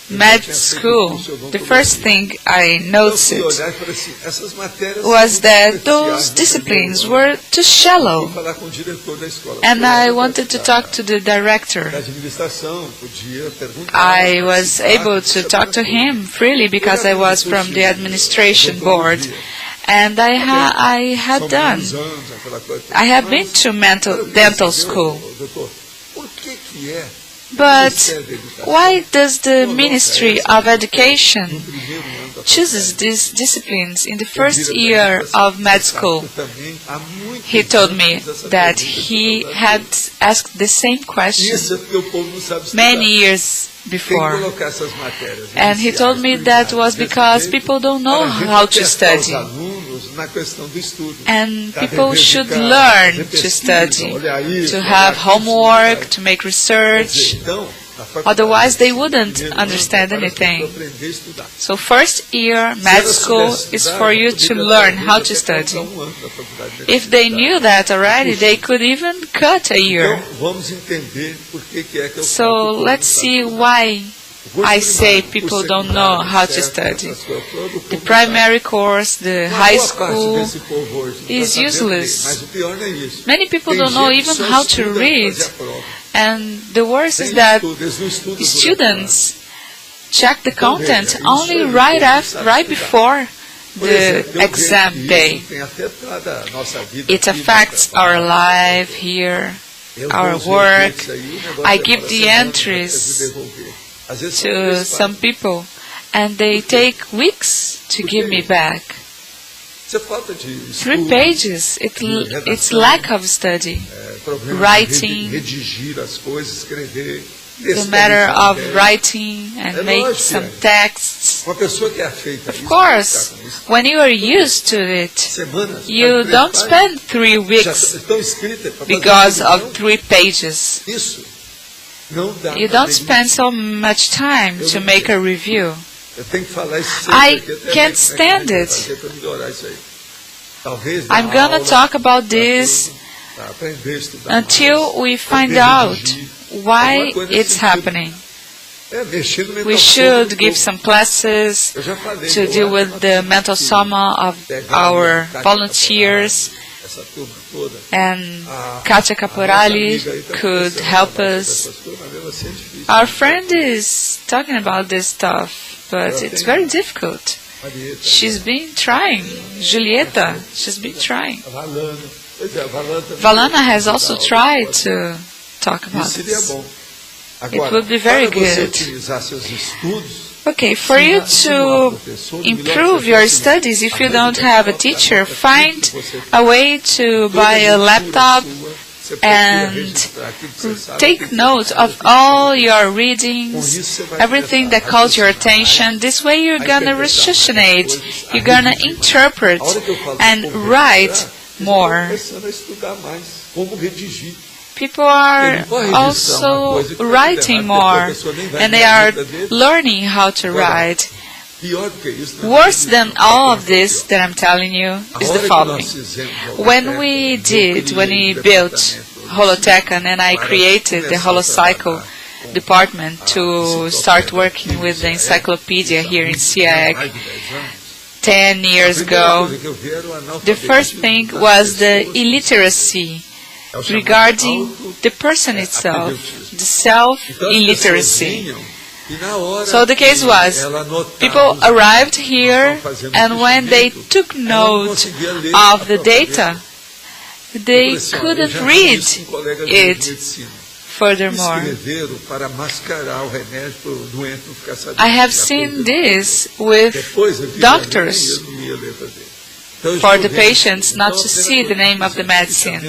med school, the first thing I eu fui noticed olhar e falei assim, essas matérias was são that muito those superficiais, disciplines entendeu? were too shallow, Fui falar com o diretor da escola. and I Fulano wanted to talk to the director. da administração, podia perguntar. I was participar, able to saber talk to tudo. him freely because I was from the administration board, and I had São done. muitos anos, aquela coisa. I have been Mas, to dental school. doutor, por que é But why does the Ministry of Education no primeiro ano da chooses these disciplines in the first year of med school? também há muitos He told me anos essa that pergunta he que had asked the same question Isso é porque o povo não sabe estudar. many years Tem que before. colocar essas matérias And he told me that was because people don't know how to study. Os alunos na questão do estudo. And Tá people dever should ficar, learn fazer to pesquisa, study, olhar isso, to olhar have aquilo, homework, to make Quer research. dizer, então, na faculdade, Otherwise, they wouldn't primeiro ano, understand para anything. aprender a estudar. So first year med school is for you to learn how to study. If they knew that already, they could even cut a year. Então, vamos entender por que é que eu So falo que o povo let's não see sabe why estudar. I say people don't know how to study. The primary course, the high school, is useless. Many people don't know even how to read. And the worst is that students check the content only right before the exam day. It affects our life here, our work. I give the entries to some people, and they take weeks to give me back. 3 pages. It's lack of study. Writing, the matter of writing and make some texts. Of course, when you are used to it, you don't spend 3 weeks because of 3 pages. You don't spend so much time to make a review. I can't stand it. I'm gonna talk about this until we find out why it's happening. We should give some classes to deal with the mental soma of our volunteers, and Katia Caporali could help us. Our friend is talking about this stuff, but it's very difficult. She's been trying. Julieta, she's been trying. Valana has also tried to talk about this. It would be very good. Okay, for you to improve your studies, if you don't have a teacher, find a way to buy a laptop and take note of all your readings, everything that calls your attention. This way you're gonna ratiocinate, you're gonna interpret and write more. People are also writing more, and they are learning how to write. Worse than all of this that I'm telling you is the following. When we built Holoteca and I created the Holocycle department to start working with the encyclopedia here in SIAG 10 years ago, the first thing was the illiteracy regarding the person itself, the self-illiteracy. So the case was, people arrived here, and when they took note of the data, they couldn't read it furthermore. I have seen this with doctors, for the patients not to see the name of the medicine.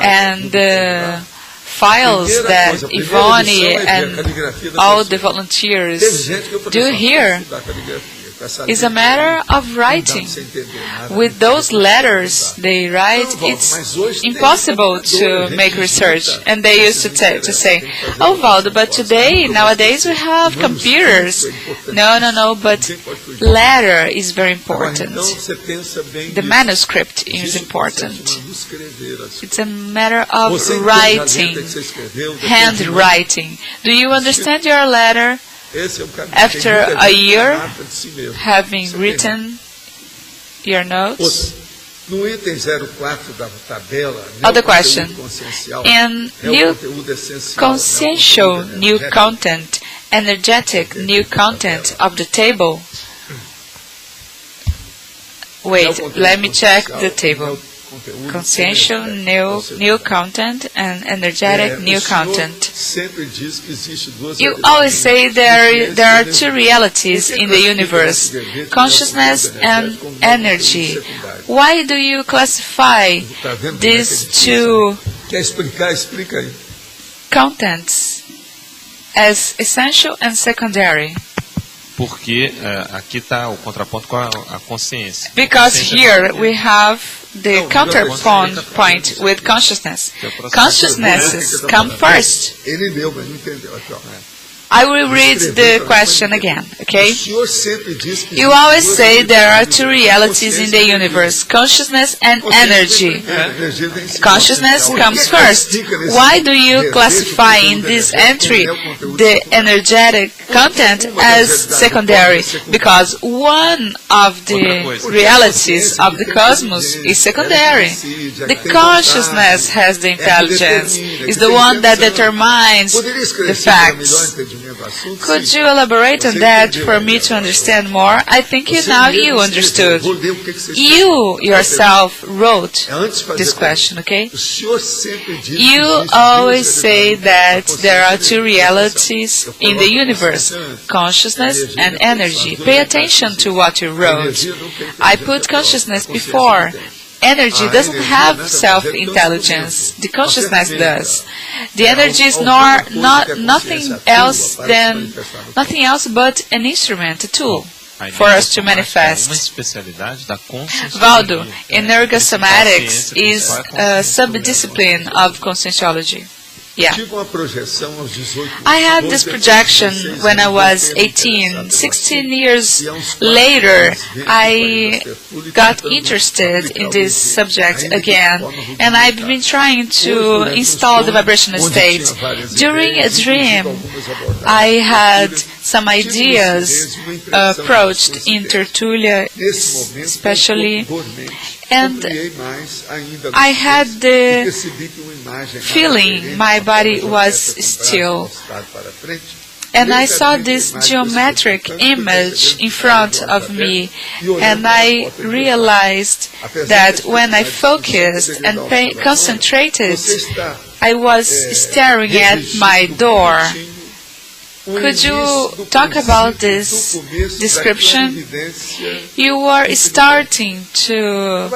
And the files that Ivone and all the volunteers do here. It's a matter of writing. With those letters they write, it's impossible to make research. And they used to say, "Oh, Waldo, but nowadays we have computers." No, but letter is very important. The manuscript is important. It's a matter of writing, handwriting. Do you understand your letter after a year having written your notes? Other question. In new consciential new content, energetic new content of the table. Wait, let me check the table. Consciential new content and energetic new content. You always say there are two realities in the universe, consciousness and energy. Why do you classify these two contents as essential and secondary? Porque aqui está o contraponto com a consciência. Because here we have the counterpoint with consciousness. Consciousnesses come first. I will read the question again, okay? You always say there are two realities in the universe, consciousness and energy. Consciousness comes first. Why do you classify in this entry the energetic content as secondary? Because one of the realities of the cosmos is secondary. The consciousness has the intelligence, is the one that determines the facts. Could you elaborate on that for me to understand more? I think now you understood. You yourself wrote this question, okay? You always say that there are two realities in the universe, consciousness and energy. Pay attention to what you wrote. I put consciousness before. Energy doesn't have self-intelligence. The consciousness does. The energy is nothing else but an instrument, a tool for us to manifest. Waldo, energosomatics is a sub-discipline of conscientiology. Yeah. I had this projection when I was 18. 16 years later, I got interested in this subject again, and I've been trying to install the vibrational state. During a dream, I had some ideas approached in tertulia, especially, and I had the feeling my body was still. And I saw this geometric image in front of me, and I realized that when I focused and concentrated, I was staring at my door. Could you talk about this description? You were starting to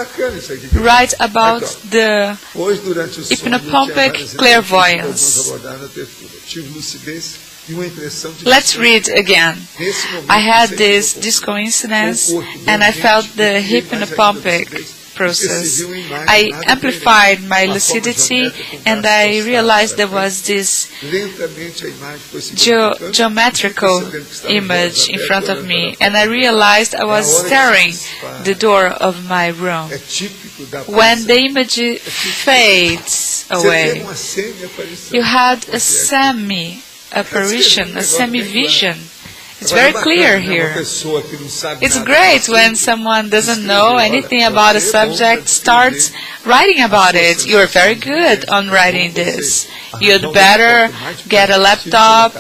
write about the hypnopompic clairvoyance. Let's read again. I had this coincidence, and I felt the hypnopompic process. I amplified my lucidity, and I realized there was this geometrical image in front of me, and I realized I was staring the door of my room. When the image fades away, you had a semi-apparition, a semi-vision. It's very clear here. It's great when someone doesn't know anything about a subject starts writing about it. You're very good on writing this. You'd better get a laptop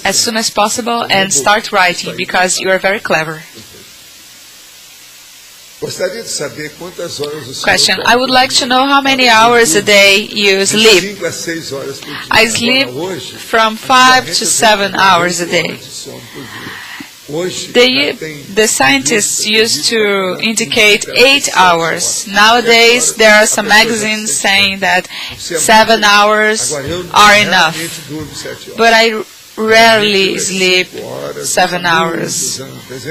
as soon as possible and start writing because you are very clever. Question. I would like to know how many hours a day you sleep. I sleep from 5 to 7 hours a day. The scientists used to indicate 8 hours. Nowadays, there are some magazines saying that 7 hours are enough. But I rarely sleep 7 hours.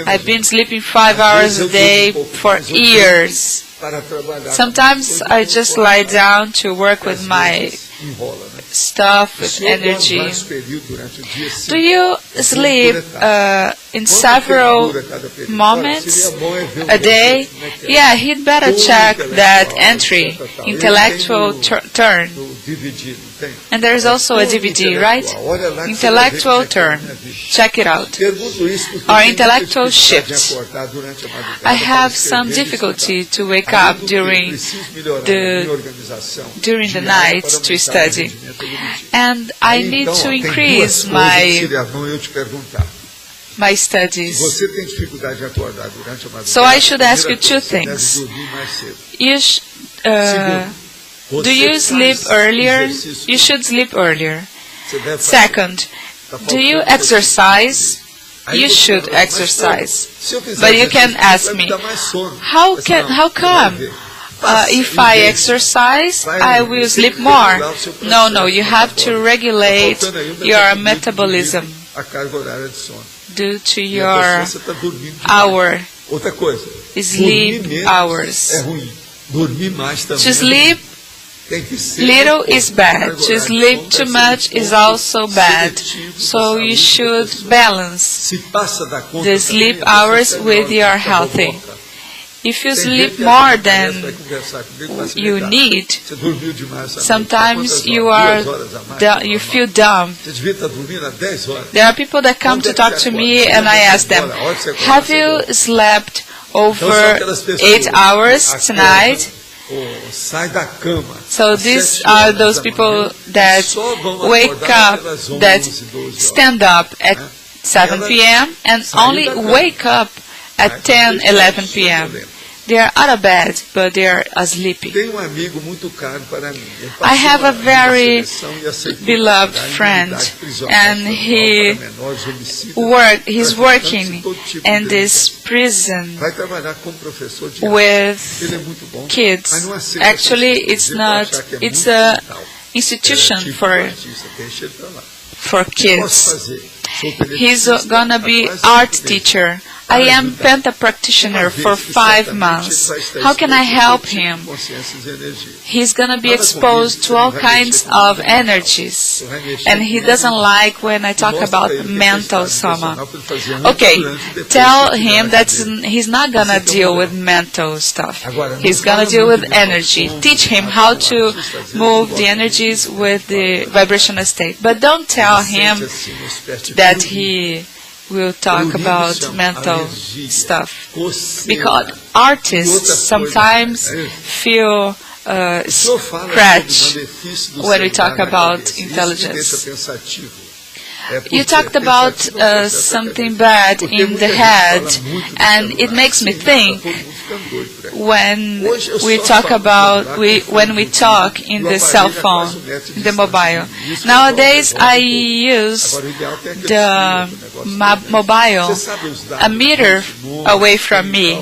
I've been sleeping 5 hours a day for years. Sometimes I just lie down to work with my stuff, with energy. Do you sleep in several moments a day? Yeah, he'd better check that entry, intellectual turn. And there's also a DVD, right? Intellectual turn. Check it out. Or intellectual shift. I have some difficulty to wake up during the night to study. And I need to increase my studies. So I should ask you two things. Do you sleep earlier? You should sleep earlier. Second, do you exercise? You should exercise. But you can ask me, how come? If I exercise, I will sleep more. No, you have to regulate your metabolism due to your sleep hours. To sleep little is bad. To sleep too much is also bad. So you should balance the sleep hours with your healthy. If you sleep more than you need, sometimes you feel dumb. There are people that come to talk to me and I ask them, have you slept over 8 hours tonight? So these are those people that wake up, that stand up at 7 p.m. and only wake up at 10, 11 p.m. They are out of bed, but they are sleepy. I have a very beloved friend, and he's working in this prison with kids. Actually, it's an institution for kids. He's gonna be art teacher. I am Penta practitioner for 5 months. How can I help him? He's gonna be exposed to all kinds of energies, and he doesn't like when I talk about mental soma. Okay, tell him that he's not gonna deal with mental stuff. He's gonna deal with energy. Teach him how to move the energies with the vibrational state. But don't tell him that he will talk about mental stuff, because artists sometimes feel scratch when we talk about intelligence. You talked about something bad in the head, and it makes me think when we talk in the cell phone, the mobile. Nowadays, I use the mobile a meter away from me,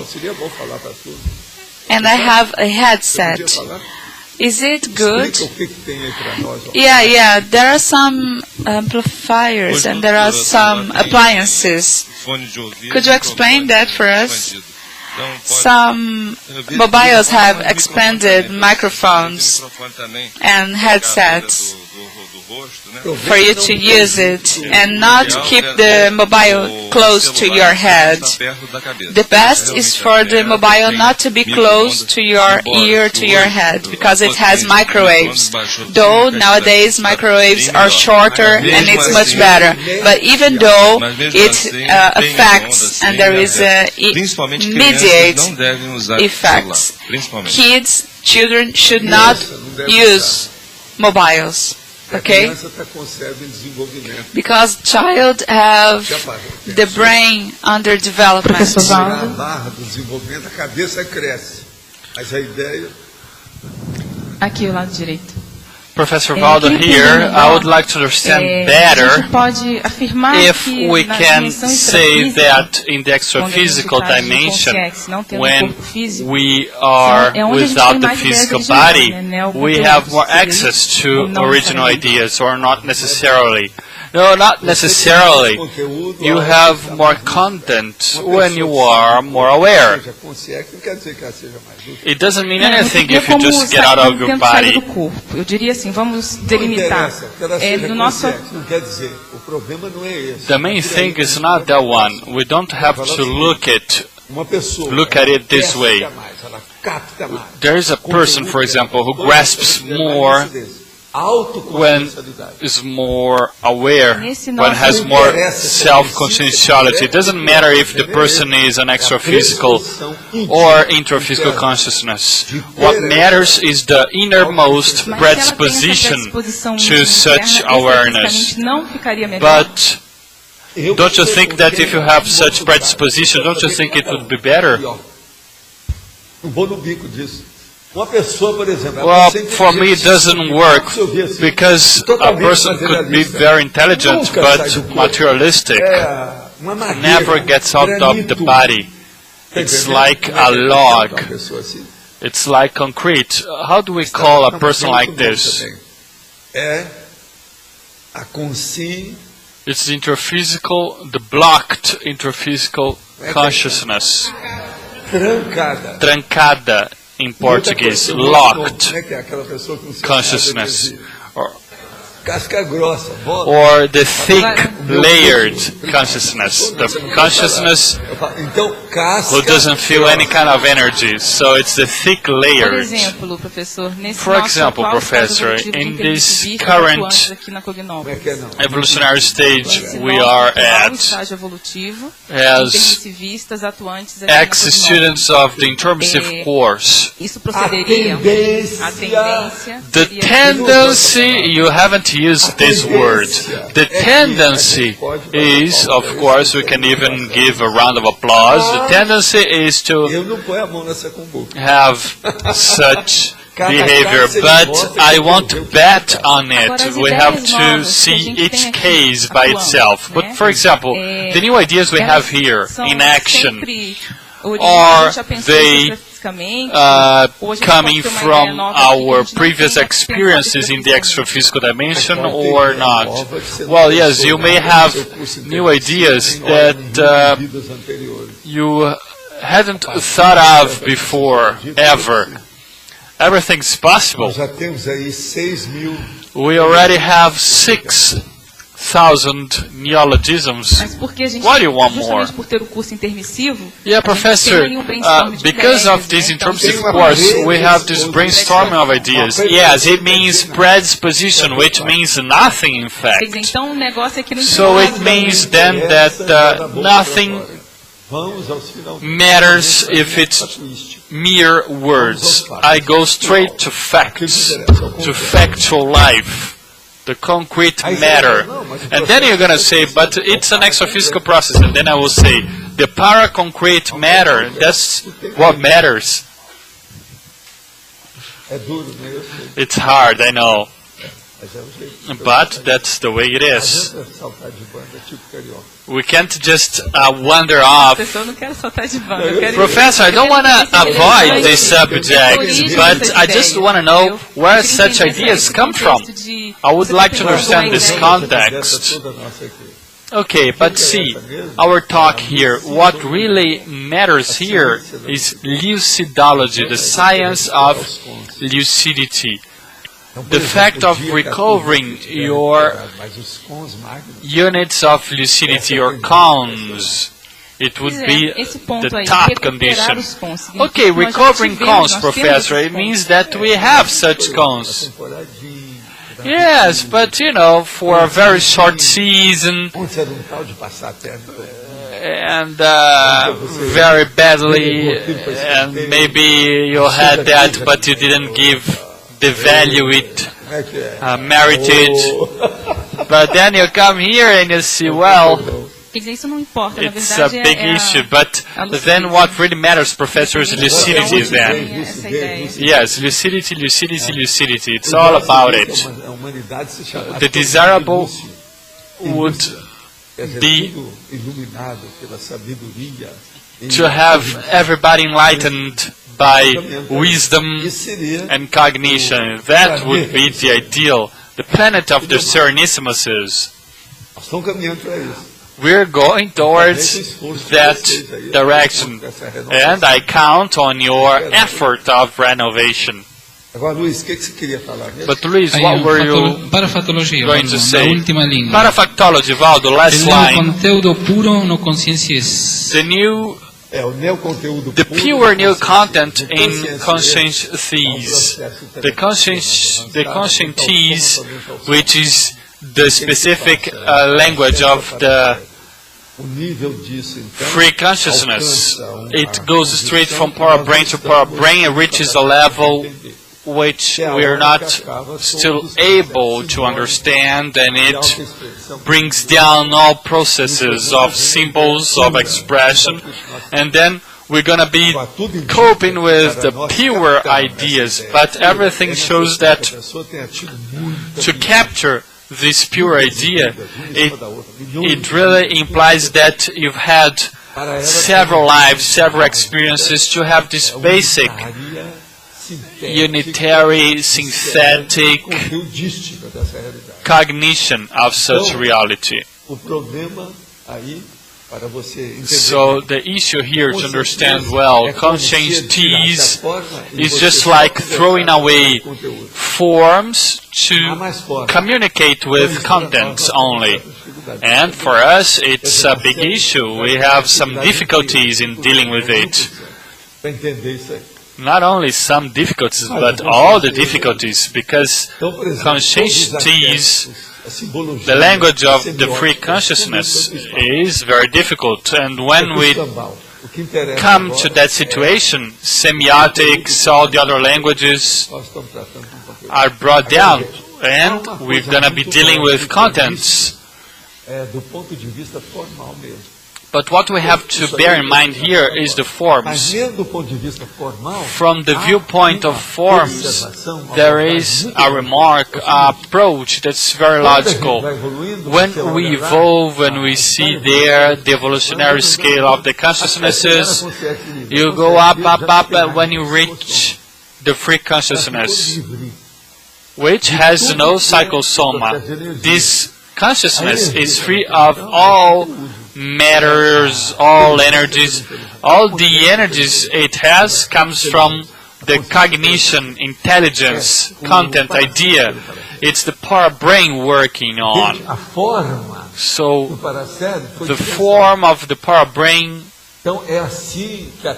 and I have a headset. Is it good? Yeah, there are some amplifiers and there are some appliances. Could you explain that for us? Some mobiles have expanded microphones and headsets for you to use it and not keep the mobile close to your head. The best is for the mobile not to be close to your ear, to your head, because it has microwaves. Though nowadays microwaves are shorter and it's much better, but even though it affects and there is immediate effects, children should not use mobiles. Okay? Because child have the brain under development. Professor Waldo. Aqui o lado direito. Professor Waldo here, I would like to understand better if we can say that in the extraphysical dimension, when we are without the physical body, we have more access to original ideas, or not necessarily. No, not necessarily. You have more content when you are more aware. It doesn't mean anything if you just get out of your body. Eu diria assim, vamos delimitar. No nosso... The main thing is not that one. We don't have to look at it this way. There is a person, for example, who grasps more when is more aware, when has more self-conscientiality. It doesn't matter if the person is an extra-physical or intra-physical consciousness. What matters is the innermost predisposition to such awareness. But don't you think that if you have such predisposition, don't you think it would be better? Well, for me it doesn't work, because a person could be very intelligent but materialistic, never gets out of the body. It's like a log. It's like concrete. How do we call a person like this? It's the intraphysical, the blocked intraphysical consciousness. Trancada. In Portuguese, locked consciousness, or the thick layered consciousness, the consciousness who doesn't feel any kind of energy, so it's the thick layered. For example, Professor, in this current evolutionary stage we are at, as ex-students of the intermissive course, the tendency, you haven't used this word, the tendency is, of course, we can even give a round of applause, the tendency is to have such behavior, but I won't bet on it. We have to see each case by itself. But for example, the new ideas we have here in action, are they coming from our previous experiences in the extraphysical dimension or not? Well, yes, you may have new ideas that you hadn't thought of before, ever. Everything's possible. We already have 6,000 neologisms. Why do you want more? Yeah, Professor, because of this intermissive course, we have this brainstorming of ideas. Yes, it means predisposition, which means nothing, in fact. So it means then that nothing matters if it's mere words. I go straight to facts, to factual life. The concrete matter. And then you're going to say, but it's an extraphysical process. And then I will say, the para-concrete matter, that's what matters. It's hard, I know. But that's the way it is. We can't just wander off. Professor, I don't want to avoid this subject, but I just want to know where such ideas come from. I would like to understand this context. Okay, but see, our talk here, what really matters here is lucidology, the science of lucidity. The fact of recovering your units of lucidity or cons, it would be the top condition. Okay, recovering cons, Professor, it means that we have such cons. Yes, but you know, for a very short season, and very badly, and maybe you had that, but you didn't give the value it merited. But then you come here and you see, well, Quer dizer, isso não importa, na It's a verdade big issue, but then what really matters, Professor, is lucidity then. essa ideia. Yes, lucidity, lucidity, lucidity. It's all about it. The desirable would be to have everybody enlightened by wisdom and cognition. That would be the ideal, the planet of the Serenissimuses. We're going towards that direction, and I count on your effort of renovation. But Luis, what were you going to say? Parafactology, Waldo, last line. The pure new content in consciences. The consciences, which is the specific language of the free consciousness. It goes straight from power brain to power brain and reaches a level which we are not still able to understand, and it brings down all processes of symbols, of expression, and then we're going to be coping with the pure ideas. But everything shows that to capture this pure idea, it really implies that you've had several lives, several experiences to have this basic unitary, synthetic cognition of such reality. So the issue here, to understand well, consciences is just like throwing away forms to communicate with contents only. And for us, it's a big issue. We have some difficulties in dealing with it. Not only some difficulties, but all the difficulties, because consciences, the language of the free consciousness, is very difficult. And when we come to that situation, semiotics, all the other languages are brought down, and we're going to be dealing with contents. But what we have to bear in mind here is the forms. From the viewpoint of forms, there is a remark, an approach that's very logical. When we evolve, when we see there the evolutionary scale of the consciousnesses, you go up, and when you reach the free consciousness, which has no psychosoma, this consciousness is free of all matters, all energies. All the energies it has comes from the cognition, intelligence, content, idea. It's the power brain working on. So the form of the power brain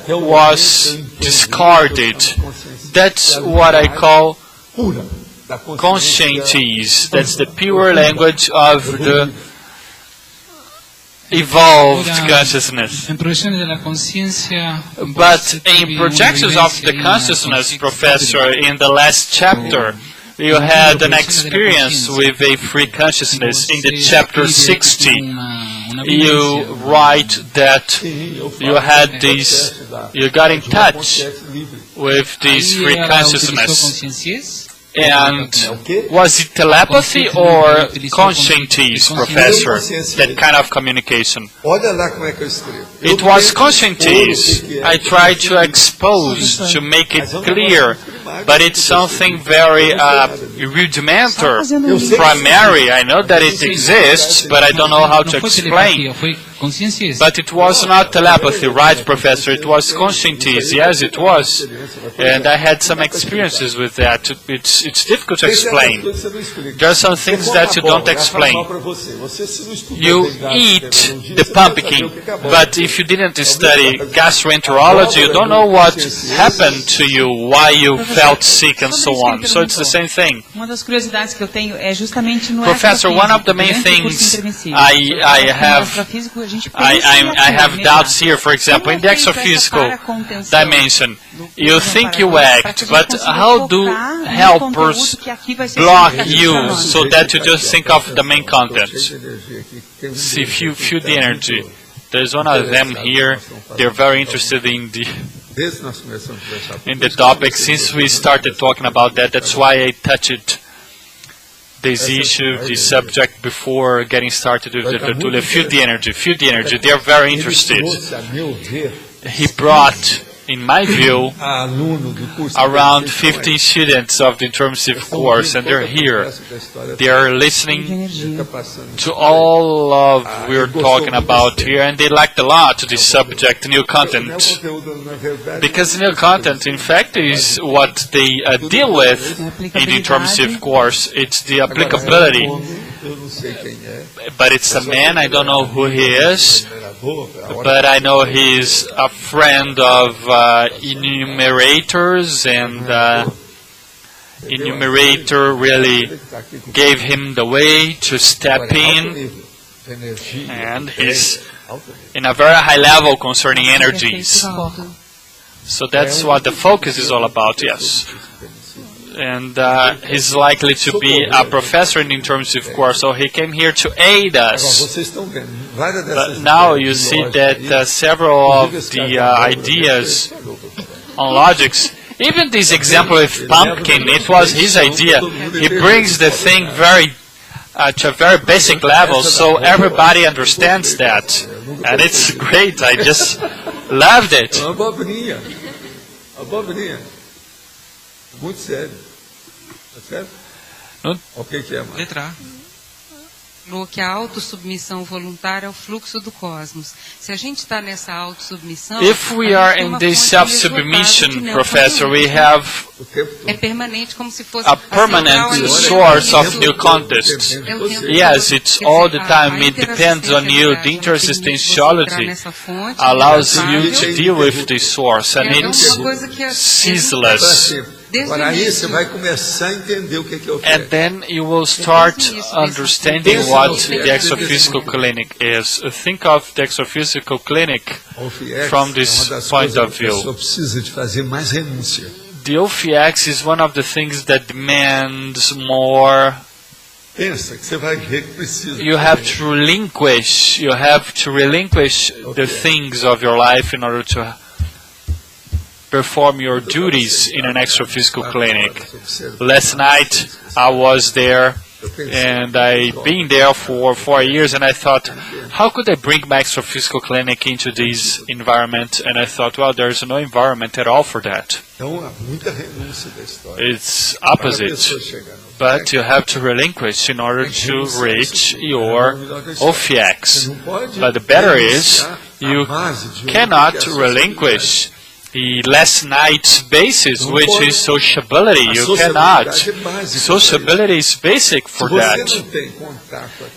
was discarded. That's what I call consciences. That's the pure language of the evolved consciousness. But in projections of the consciousness, Professor, in the last chapter, you had an experience with a free consciousness. In the chapter 60, you write that you had this, you got in touch with this free consciousness. And was it telepathy or consciences, Professor, that kind of communication? It was consciences. I tried to expose, to make it clear, but it's something very rudimentary, primary. I know that it exists, but I don't know how to explain. But it was not telepathy, right, Professor? It was consciences. Yes, it was. And I had some experiences with that. It's difficult to explain. There are some things that you don't explain. You eat the pumpkin, but if you didn't study gastroenterology, you don't know what happened to you, why you felt felt sick and so on. So it's the same thing. Uma das curiosidades que eu tenho é justamente no Professor, one of the main things I have doubts here, for example, in the exophysical dimension, you think you act, but how do helpers block you so that you just think of the main content? See, if you feel the energy, there's one of them here, they're very interested in the topic. Since we started talking about that, that's why I touched this issue, this subject, before getting started with the tertulia. Feel the energy, they are very interested. He brought, in my view, around 15 students of the intermissive course, and they're here. They are listening to all of we're talking about here, and they liked a lot this subject, neocontent. Because neocontent, in fact, is what they deal with in the intermissive course. It's the applicability. But it's a man, I don't know who he is, but I know he's a friend of enumerators, and enumerator really gave him the way to step in, and he's in a very high level concerning energies. So that's what the focus is all about, yes. And he's likely to be a professor in the intermissive course, so he came here to aid us. But now you see that several of the ideas on logics, even this example with pumpkin, it was his idea. He brings the thing to a very basic level, so everybody understands that. And it's great, I just loved it. Muito sério. Tá certo? O que é mais? Letra A. No que a autossubmissão voluntária é o fluxo do cosmos. Se a gente está nessa autossubmissão, if we are in this self-submission, Professor, we have é permanente, como se fosse a permanent source of new context. Yes, it's all the time. It depends on you. The intersubstantiality allows you to deal with the source, and it's ceaseless. And then you will start understanding what the exophysical clinic is. Think of the exophysical clinic from this point of view. The OFX is one of the things that demands more. You have to relinquish the things of your life in order to perform your duties in an exophysical clinic. Last night I was there, and I've been there for 4 years, and I thought, how could I bring my exophysical clinic into this environment? And I thought, well, there's no environment at all for that. It's opposite. But you have to relinquish in order to reach your OFX. But the better is, you cannot relinquish the last night's basis, which is sociability. You cannot. Sociability is basic for that.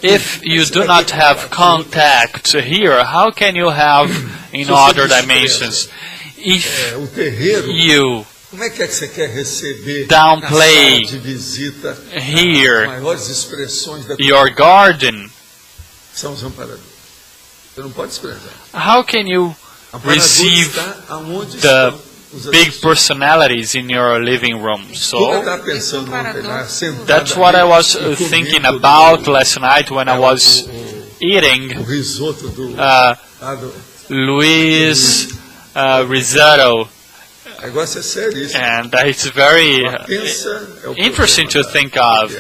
If you do not have contact here, how can you have in other dimensions? If you downplay here your garden, how can you receive the big personalities in your living room? So that's what I was thinking about last night when I was eating Luis risotto. And it's very interesting to think of.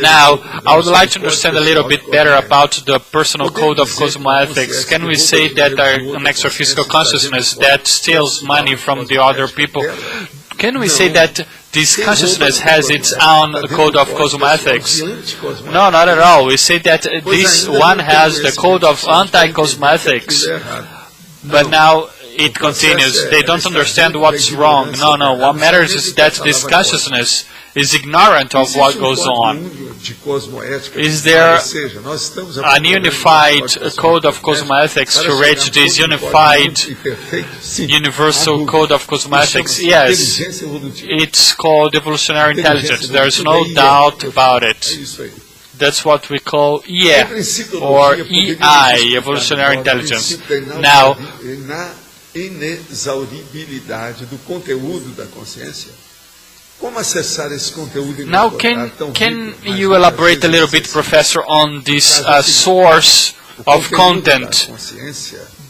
Now, I would like to understand a little bit better about the personal code of cosmoethics. Can we say that an extraphysical consciousness that steals money from the other people, can we say that this consciousness has its own code of cosmoethics? No, not at all. We say that this one has the code of anti-cosmoethics. But now it continues. They don't understand what's wrong. No, what matters is that this consciousness is ignorant of what goes on. Is there an unified code of cosmoethics to reach this unified universal code of cosmoethics? Yes, it's called evolutionary intelligence. There's no doubt about it. That's what we call EI, or EI, evolutionary intelligence. Now, now, can you elaborate a little bit, Professor, on this source of content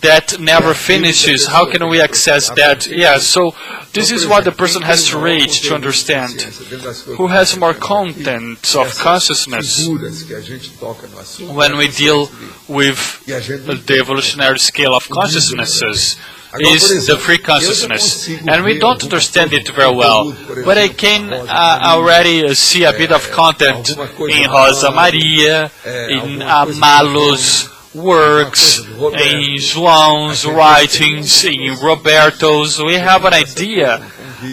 that never finishes? How can we access that? Yeah, so this is what the person has to reach to understand. Who has more content of consciousness when we deal with the evolutionary scale of consciousnesses? Is the free consciousness, and we don't understand it very well, but I can already see a bit of content in Rosa Maria, in Amalo's works, in João's writings, in Roberto's. We have an idea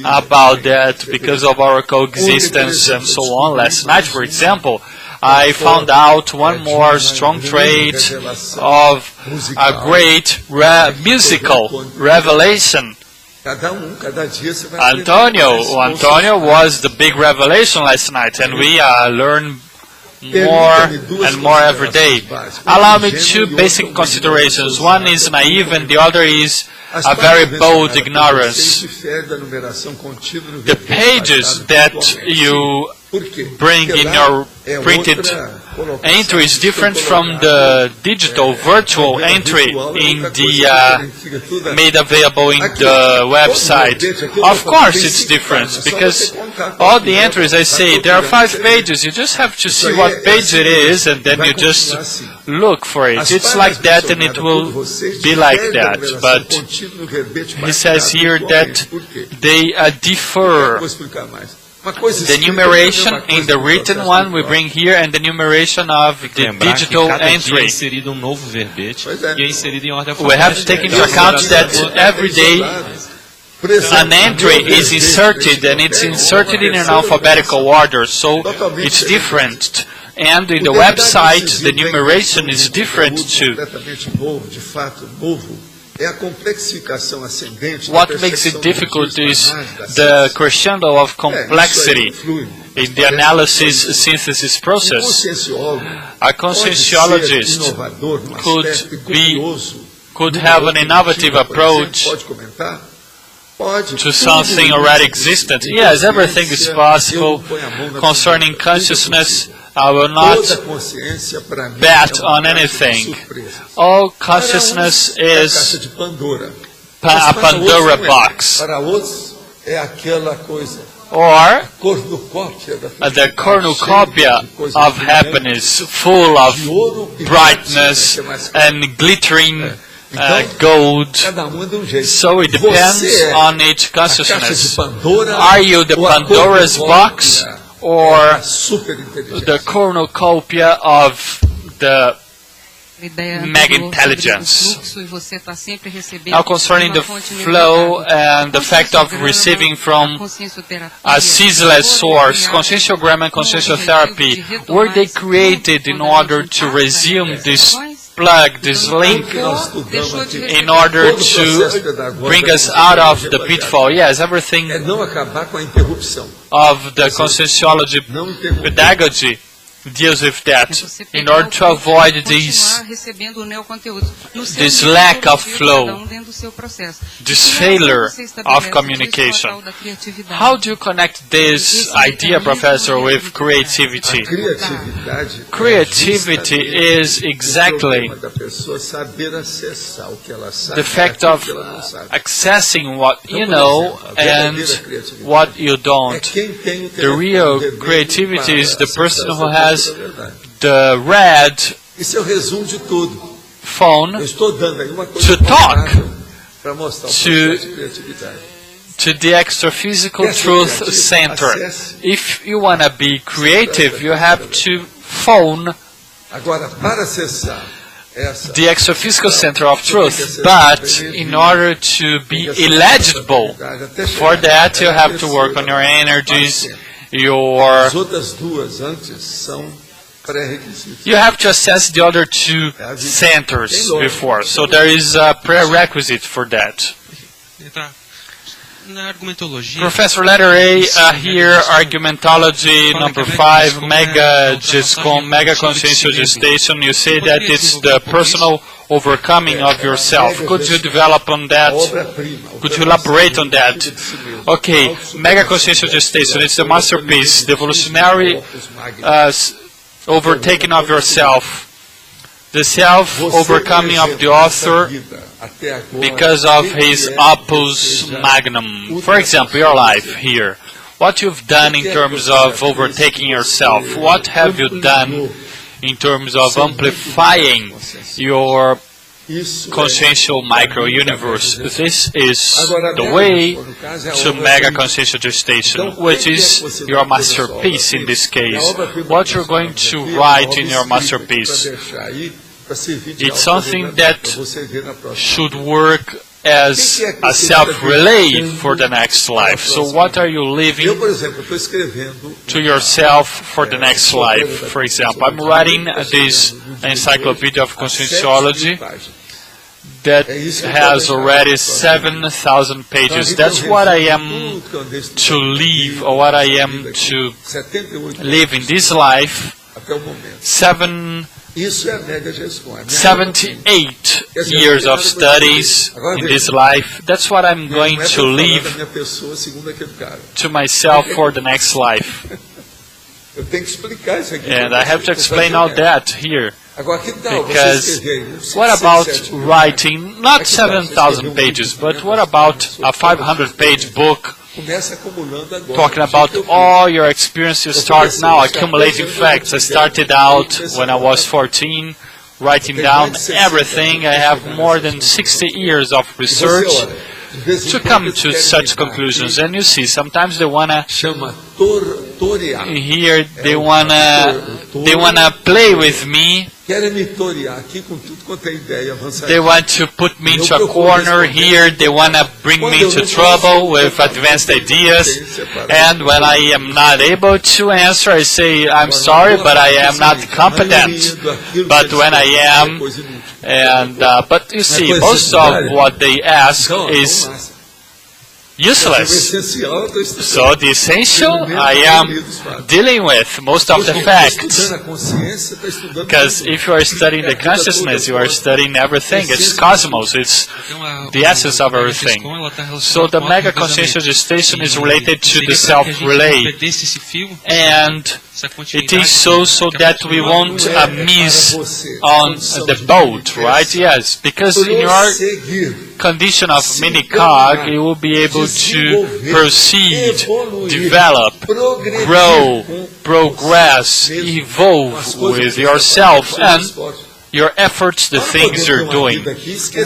about that because of our coexistence and so on. Last night, for example, I found out one more strong trait of a great musical revelation. Antonio was the big revelation last night, and we learn more and more every day. Allow me two basic considerations. One is naive and the other is a very bold ignorance. The pages that you bring in your printed entry is different from the digital virtual entry in the made available in the website. Of course it's different, because all the entries, I say, there are 5 pages. You just have to see what page it is, and then you just look for it. It's like that, and it will be like that. But he says here that they differ. The numeration in the written one we bring here, and the numeration of the digital entry. We have to take into account that every day an entry is inserted, and it's inserted in an alphabetical order, so it's different. And in the website, the numeration is different too. What makes it difficult is the crescendo of complexity in the analysis-synthesis process. A conscienciologist could have an innovative approach to something already existent. Yes, everything is possible. Concerning consciousness, I will not bet on anything. All consciousness is a Pandora box, or the cornucopia of happiness, full of brightness and glittering gold. So it depends on each consciousness. Are you the Pandora's box, or the cornucopia of the mega-intelligence? Now, concerning the flow and the fact of receiving from a ceaseless source, conscienciogram and consciencial therapy, were they created in order to resume this plug, this link, in order to bring us out of the pitfall? Yes, everything of the conscienciology pedagogy deals with that, in order to avoid this lack of flow, this failure of communication. How do you connect this idea, Professor, with creativity? Creativity is exactly the fact of accessing what you know and what you don't. The real creativity is the person who has the red phone to talk to the extra-physical truth center. If you want to be creative, you have to phone the extra-physical center of truth. But in order to be illegible, for that you have to work on your energies your... As outras duas antes são pré-requisitos. You have to assess the other two centers before, so there is a prerequisite for that. Professor letter A, here, argumentology, number 5, mega-consciential gestation. You say that it's the personal overcoming of yourself. Could you develop on that? Could you elaborate on that? Okay, mega-consciential gestation, it's the masterpiece, the evolutionary overtaking of yourself. The self-overcoming of the author because of his opus magnum. For example, your life here. What you've done in terms of overtaking yourself. What have you done in terms of amplifying your consciential micro-universe? This is the way to mega-consciential gestation, which is your masterpiece in this case. What you're going to write in your masterpiece. It's something that should work as a self-relay for the next life. So what are you leaving to yourself for the next life? For example, I'm writing this encyclopedia of conscientiology that has already 7,000 pages. That's what I am to leave, or what I am to live in this life. 78 years of studies in this life. That's what I'm going to leave to myself for the next life. And I have to explain all that here. Because what about writing, not 7,000 pages, but what about a 500-page book talking about all your experience? You start now accumulating facts. I started out when I was 14, writing down everything. I have more than 60 years of research to come to such conclusions. And you see, sometimes they wanna here, they wanna play with me. They want to put me into a corner here. They want to bring me into trouble with advanced ideas. And when I am not able to answer, I say, I'm sorry, but I am not competent. But when I am, but you see, most of what they ask is useless. So the essential, I am dealing with most of the facts. Because if you are studying the consciousness, you are studying everything. It's cosmos. It's the essence of everything. So the mega-consciential gestation is related to the self-relay. And it is so that we won't miss on the boat, right? Yes, because in your condition of mini-cog, you will be able to proceed, develop, grow, progress, evolve with yourself and your efforts, the things you're doing.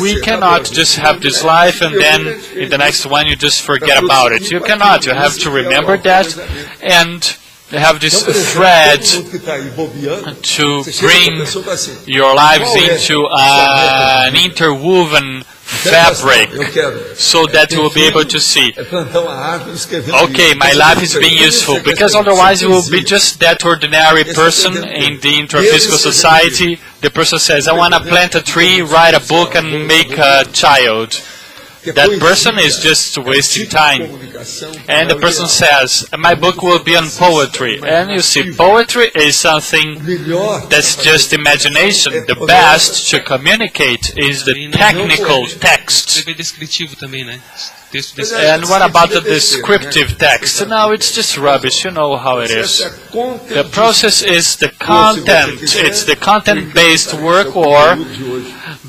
We cannot just have this life and then in the next one you just forget about it. You cannot. You have to remember that and have this thread to bring your lives into an interwoven fabric so that you will be able to see, okay, my life is being useful, because otherwise you will be just that ordinary person in the interphysical society. The person says, I want to plant a tree, write a book and make a child. That person is just wasting time. And the person says, my book will be on poetry. And you see, poetry is something that's just imagination. The best to communicate is the technical text. And what about the descriptive text? No, it's just rubbish. You know how it is. The process is the content. It's the content-based work, or,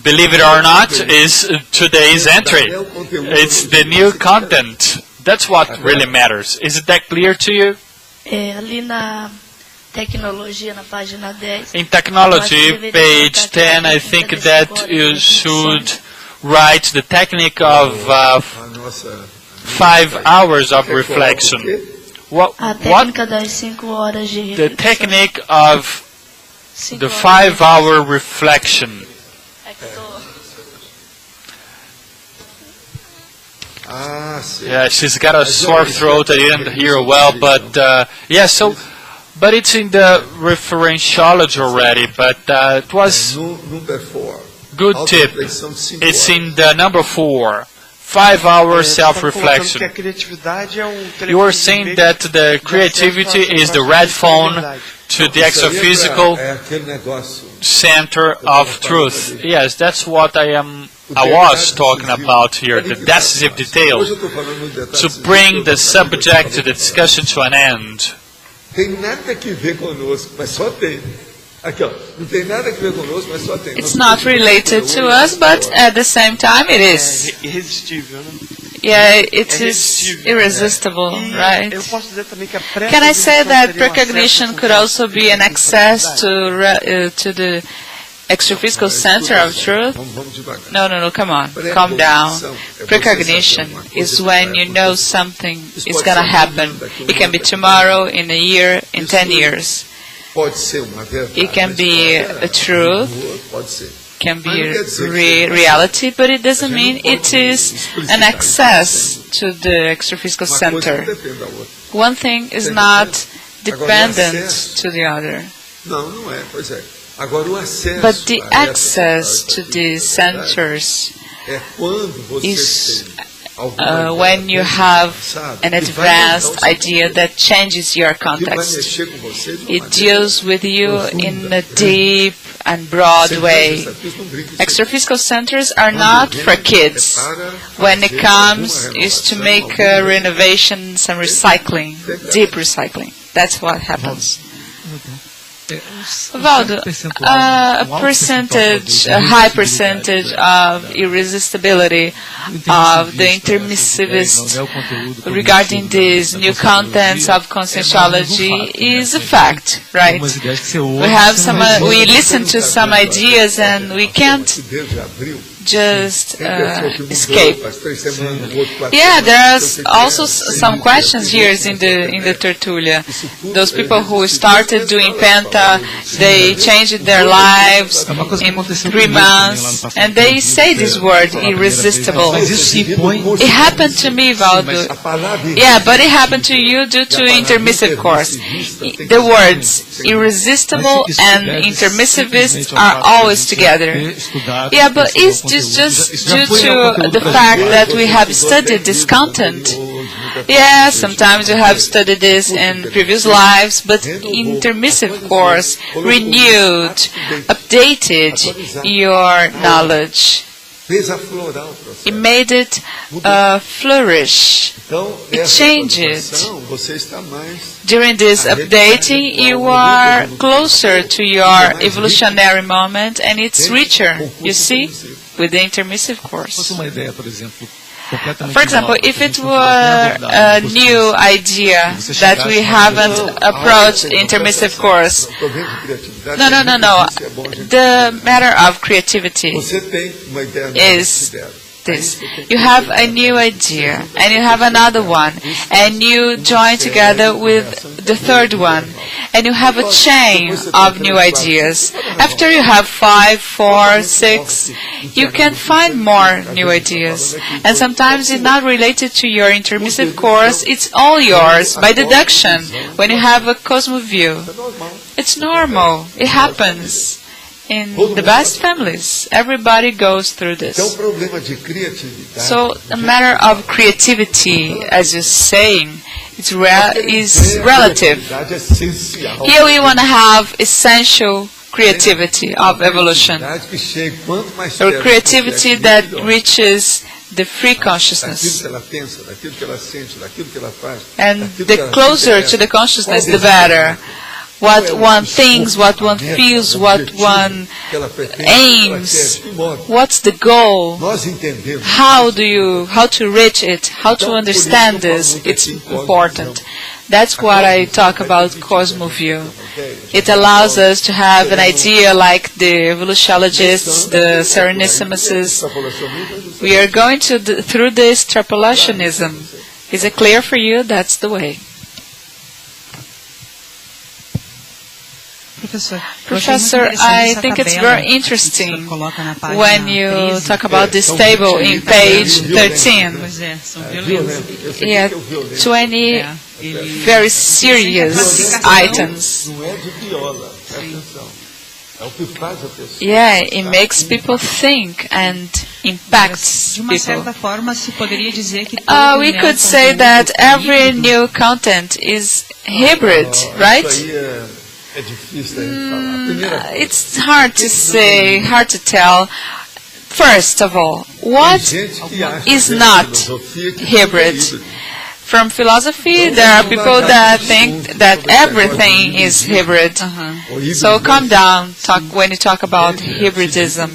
believe it or not, is today's entry. It's the new content. That's what really matters. Is it that clear to you? In technology, page 10, I think that you should write the technique of 5 hours of reflection. What? The technique of the 5-hour reflection. Yeah, she's got a sore throat. I didn't hear well, but yeah. So, but it's in the referentiology already. But it was good tip. It's in the number 4. 5-hour self-reflection. You were saying that the creativity is the red phone to the exophysical center of truth. Yes, that's what I was talking about here, the decisive detail, to bring the subject to the discussion to an end. It's not related to us, but at the same time it is. Yeah, it is irresistible, right? Can I say that precognition could also be an access to the extraphysical center of truth? No, come on, calm down. Precognition is when you know something is going to happen. It can be tomorrow, in a year, in 10 years. It can be a truth, can be reality, but it doesn't mean it is an access to the extraphysical center. One thing is not dependent to the other. But the access to these centers is when you have an advanced idea that changes your context. It deals with you in a deep and broad way. Extraphysical centers are not for kids. When it comes is to make renovation, some recycling, deep recycling. That's what happens. Waldo, a high percentage of irresistibility of the intermissivist regarding these new contents of conscientiology is a fact, right? We listen to some ideas and we can't just escape. Yeah, there are also some questions here in the tertulia. Those people who started doing Penta, they changed their lives in 3 months, and they say this word, irresistible. It happened to me, Waldo. Yeah, but it happened to you due to intermissive course. The words irresistible and intermissivist are always together. Yeah, but it's just due to the fact that we have studied this content. Yeah, sometimes you have studied this in previous lives, but intermissive course renewed, updated your knowledge. It made it flourish. It changed. During this updating, you are closer to your evolutionary moment, and it's richer, you see, with the intermissive course. For example, if it were a new idea that we haven't approached intermissive course, no. The matter of creativity is this. You have a new idea, and you have another one, and you join together with the third one, and you have a chain of new ideas. After you have 5, 4, 6, you can find more new ideas. And sometimes it's not related to your intermissive course, it's all yours, by deduction, when you have a cosmoview. It's normal. It happens. In the best families, everybody goes through this. So the matter of creativity, as you're saying, is relative. Here we want to have essential creativity of evolution, or creativity that reaches the free consciousness. And the closer to the consciousness, the better. What one thinks, what one feels, what one aims, what's the goal, how to reach it, how to understand this, it's important. That's what I talk about cosmoview. It allows us to have an idea like the evolutiologists, the Serenissimuses. We are going through this extrapolationism. Is it clear for you? That's the way. Professor, I think it's very interesting when you talk about this table in page 13. Yeah, 20 very serious items. Yeah, it makes people think and impacts people. We could say that every new content is hybrid, right? It's hard to say, hard to tell. First of all, what is not hybrid? From philosophy, there are people that think that everything is hybrid. So calm down when you talk about hybridism.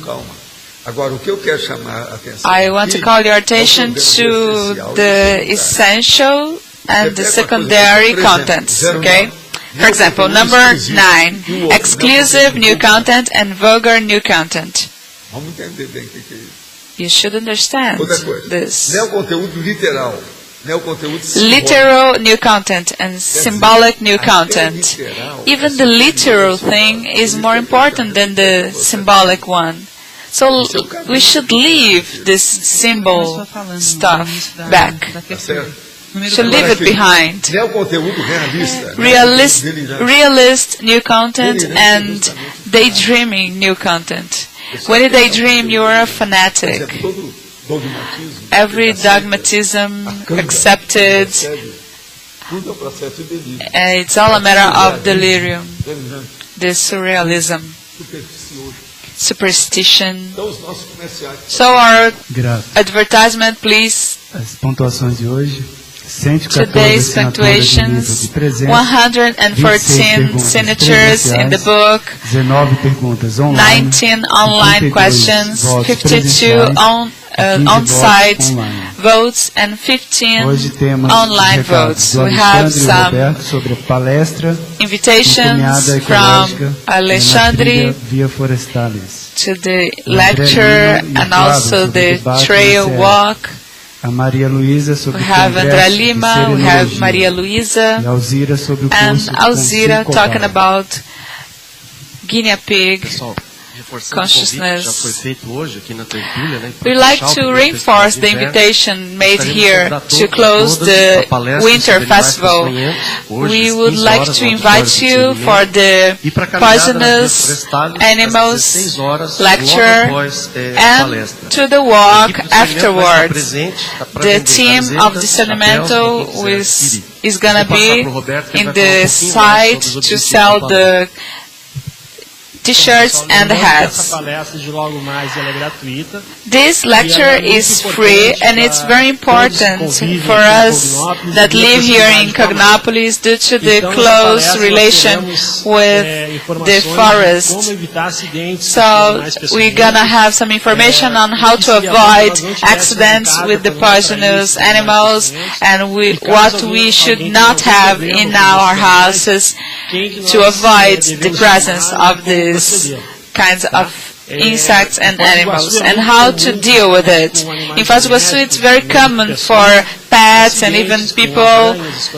I want to call your attention to the essential and the secondary contents, okay? For example, number 9, exclusive new content and vulgar new content. You should understand this. Literal new content and symbolic new content. Even the literal thing is more important than the symbolic one. So we should leave this symbol stuff back. Should leave it behind. Realist new content and daydreaming new content. When you daydream, you are a fanatic. Every dogmatism accepted, it's all a matter of delirium, the surrealism, superstition. So our advertisement, please. Today's punctuations, 114 signatures in the book, 19 online questions, 52 on-site votes, and 15 online votes. We have some invitations from Alexandre to the lecture and also the trail walk. We have André Lima, we have Maria Luisa, and Alzira talking about guinea pig consciousness. We like to reinforce the invitation made here to close the Winter Festival. We would like to invite you for the poisonous animals lecture and to the walk afterwards. The team of Discernimento is going to be in the site to sell the T-shirts and hats. This lecture is free, and it's very important for us that live here in Cognopolis due to the close relation with the forest. So we're gonna have some information on how to avoid accidents with the poisonous animals and what we should not have in our houses to avoid the presence of these kinds of insects and animals, and how to deal with it. In Foz do Iguaçu, it's very common for pets and even people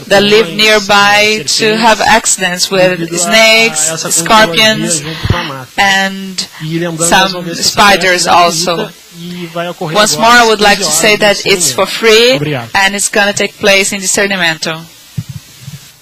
that live nearby to have accidents with snakes, scorpions, and some spiders also. Once more, I would like to say that it's for free, and it's going to take place in Discernimento.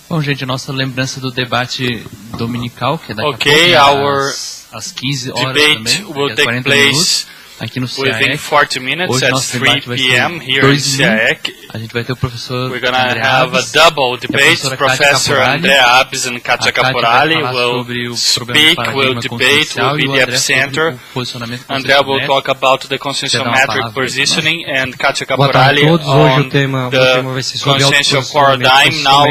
Bom, gente, nossa lembrança do debate dominical, que é daqui a pouco, às 15 horas também, will take place aqui no within 40 minutes at 3 p.m. here in CIEC. A gente vai ter o professor We're going to have a double debate. Professor André Abes and Katia Caporali will speak, will debate, will be the epicenter. André will talk about the consciometric positioning and Katia Caporali on the consciential paradigm. Now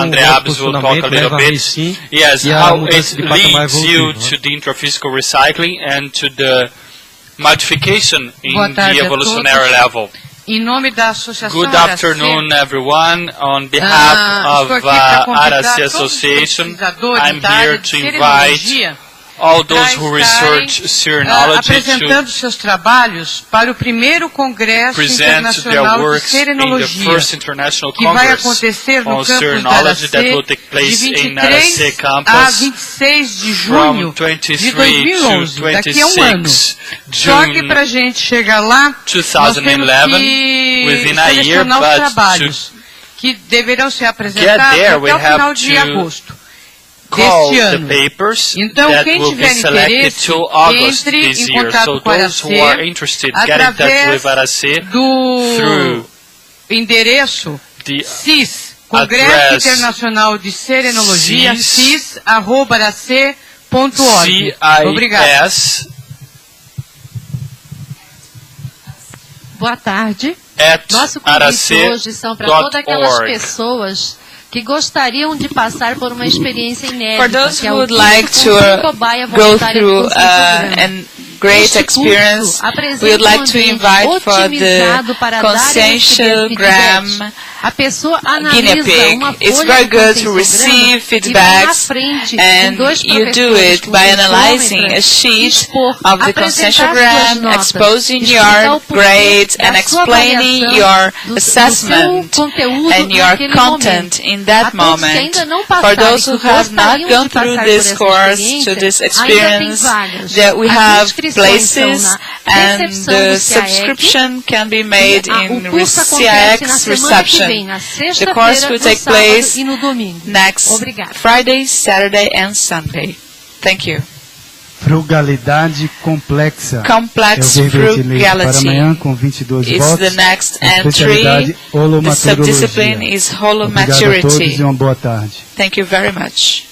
André Abes will talk a little bit. Yes, how it leads you to the intraphysical recycling and to the modification in the evolutionary level. Good afternoon, everyone. On behalf of Aracy Association, I'm here to invite all those who research Serenology apresentando seus trabalhos para o primeiro Congresso present their Internacional de works in the Serenologia, first international que vai Congress acontecer no on campus da Serenology that will take de place in 23 Naracê a campus 26 de from junho de 23 2011, to daqui a um ano. 26 Só que June para a gente chegar lá, nós temos 2011, que within a year, selecionar os but trabalhos que deverão ser get apresentados there, até we o final have de to agosto call deste the ano. papers Então, that quem will be tiver selected interesse, till August entre this em year. contato So com a those who are interested, get in touch através with Aracê do through endereço the CIS, Congresso address Internacional de Serenologia, CIS, cis@aracê.org. Obrigado. CIS Boa tarde. at Nosso convite hoje são para todas aquelas pessoas que gostariam de passar por uma experiência inédita. For those que é who o would like curso to Cobaia go Voluntária through do Programa. an great experience, we would like to invite for the Conscientiogram a pessoa guinea pig. It's very good to receive feedbacks, and you do it by analyzing a sheet of the Conscientiogram, exposing your grades and explaining your assessment and your content in that moment. For those who have not gone through this course, to this experience, that we have places, and the subscription can be made in CIX reception. The course will take place next Friday, Saturday, and Sunday. Thank you. Frugalidade complexa. Complex frugality is the next entry. The subdiscipline is holomaturity. Obrigado a todos e uma boa tarde. Thank you very much.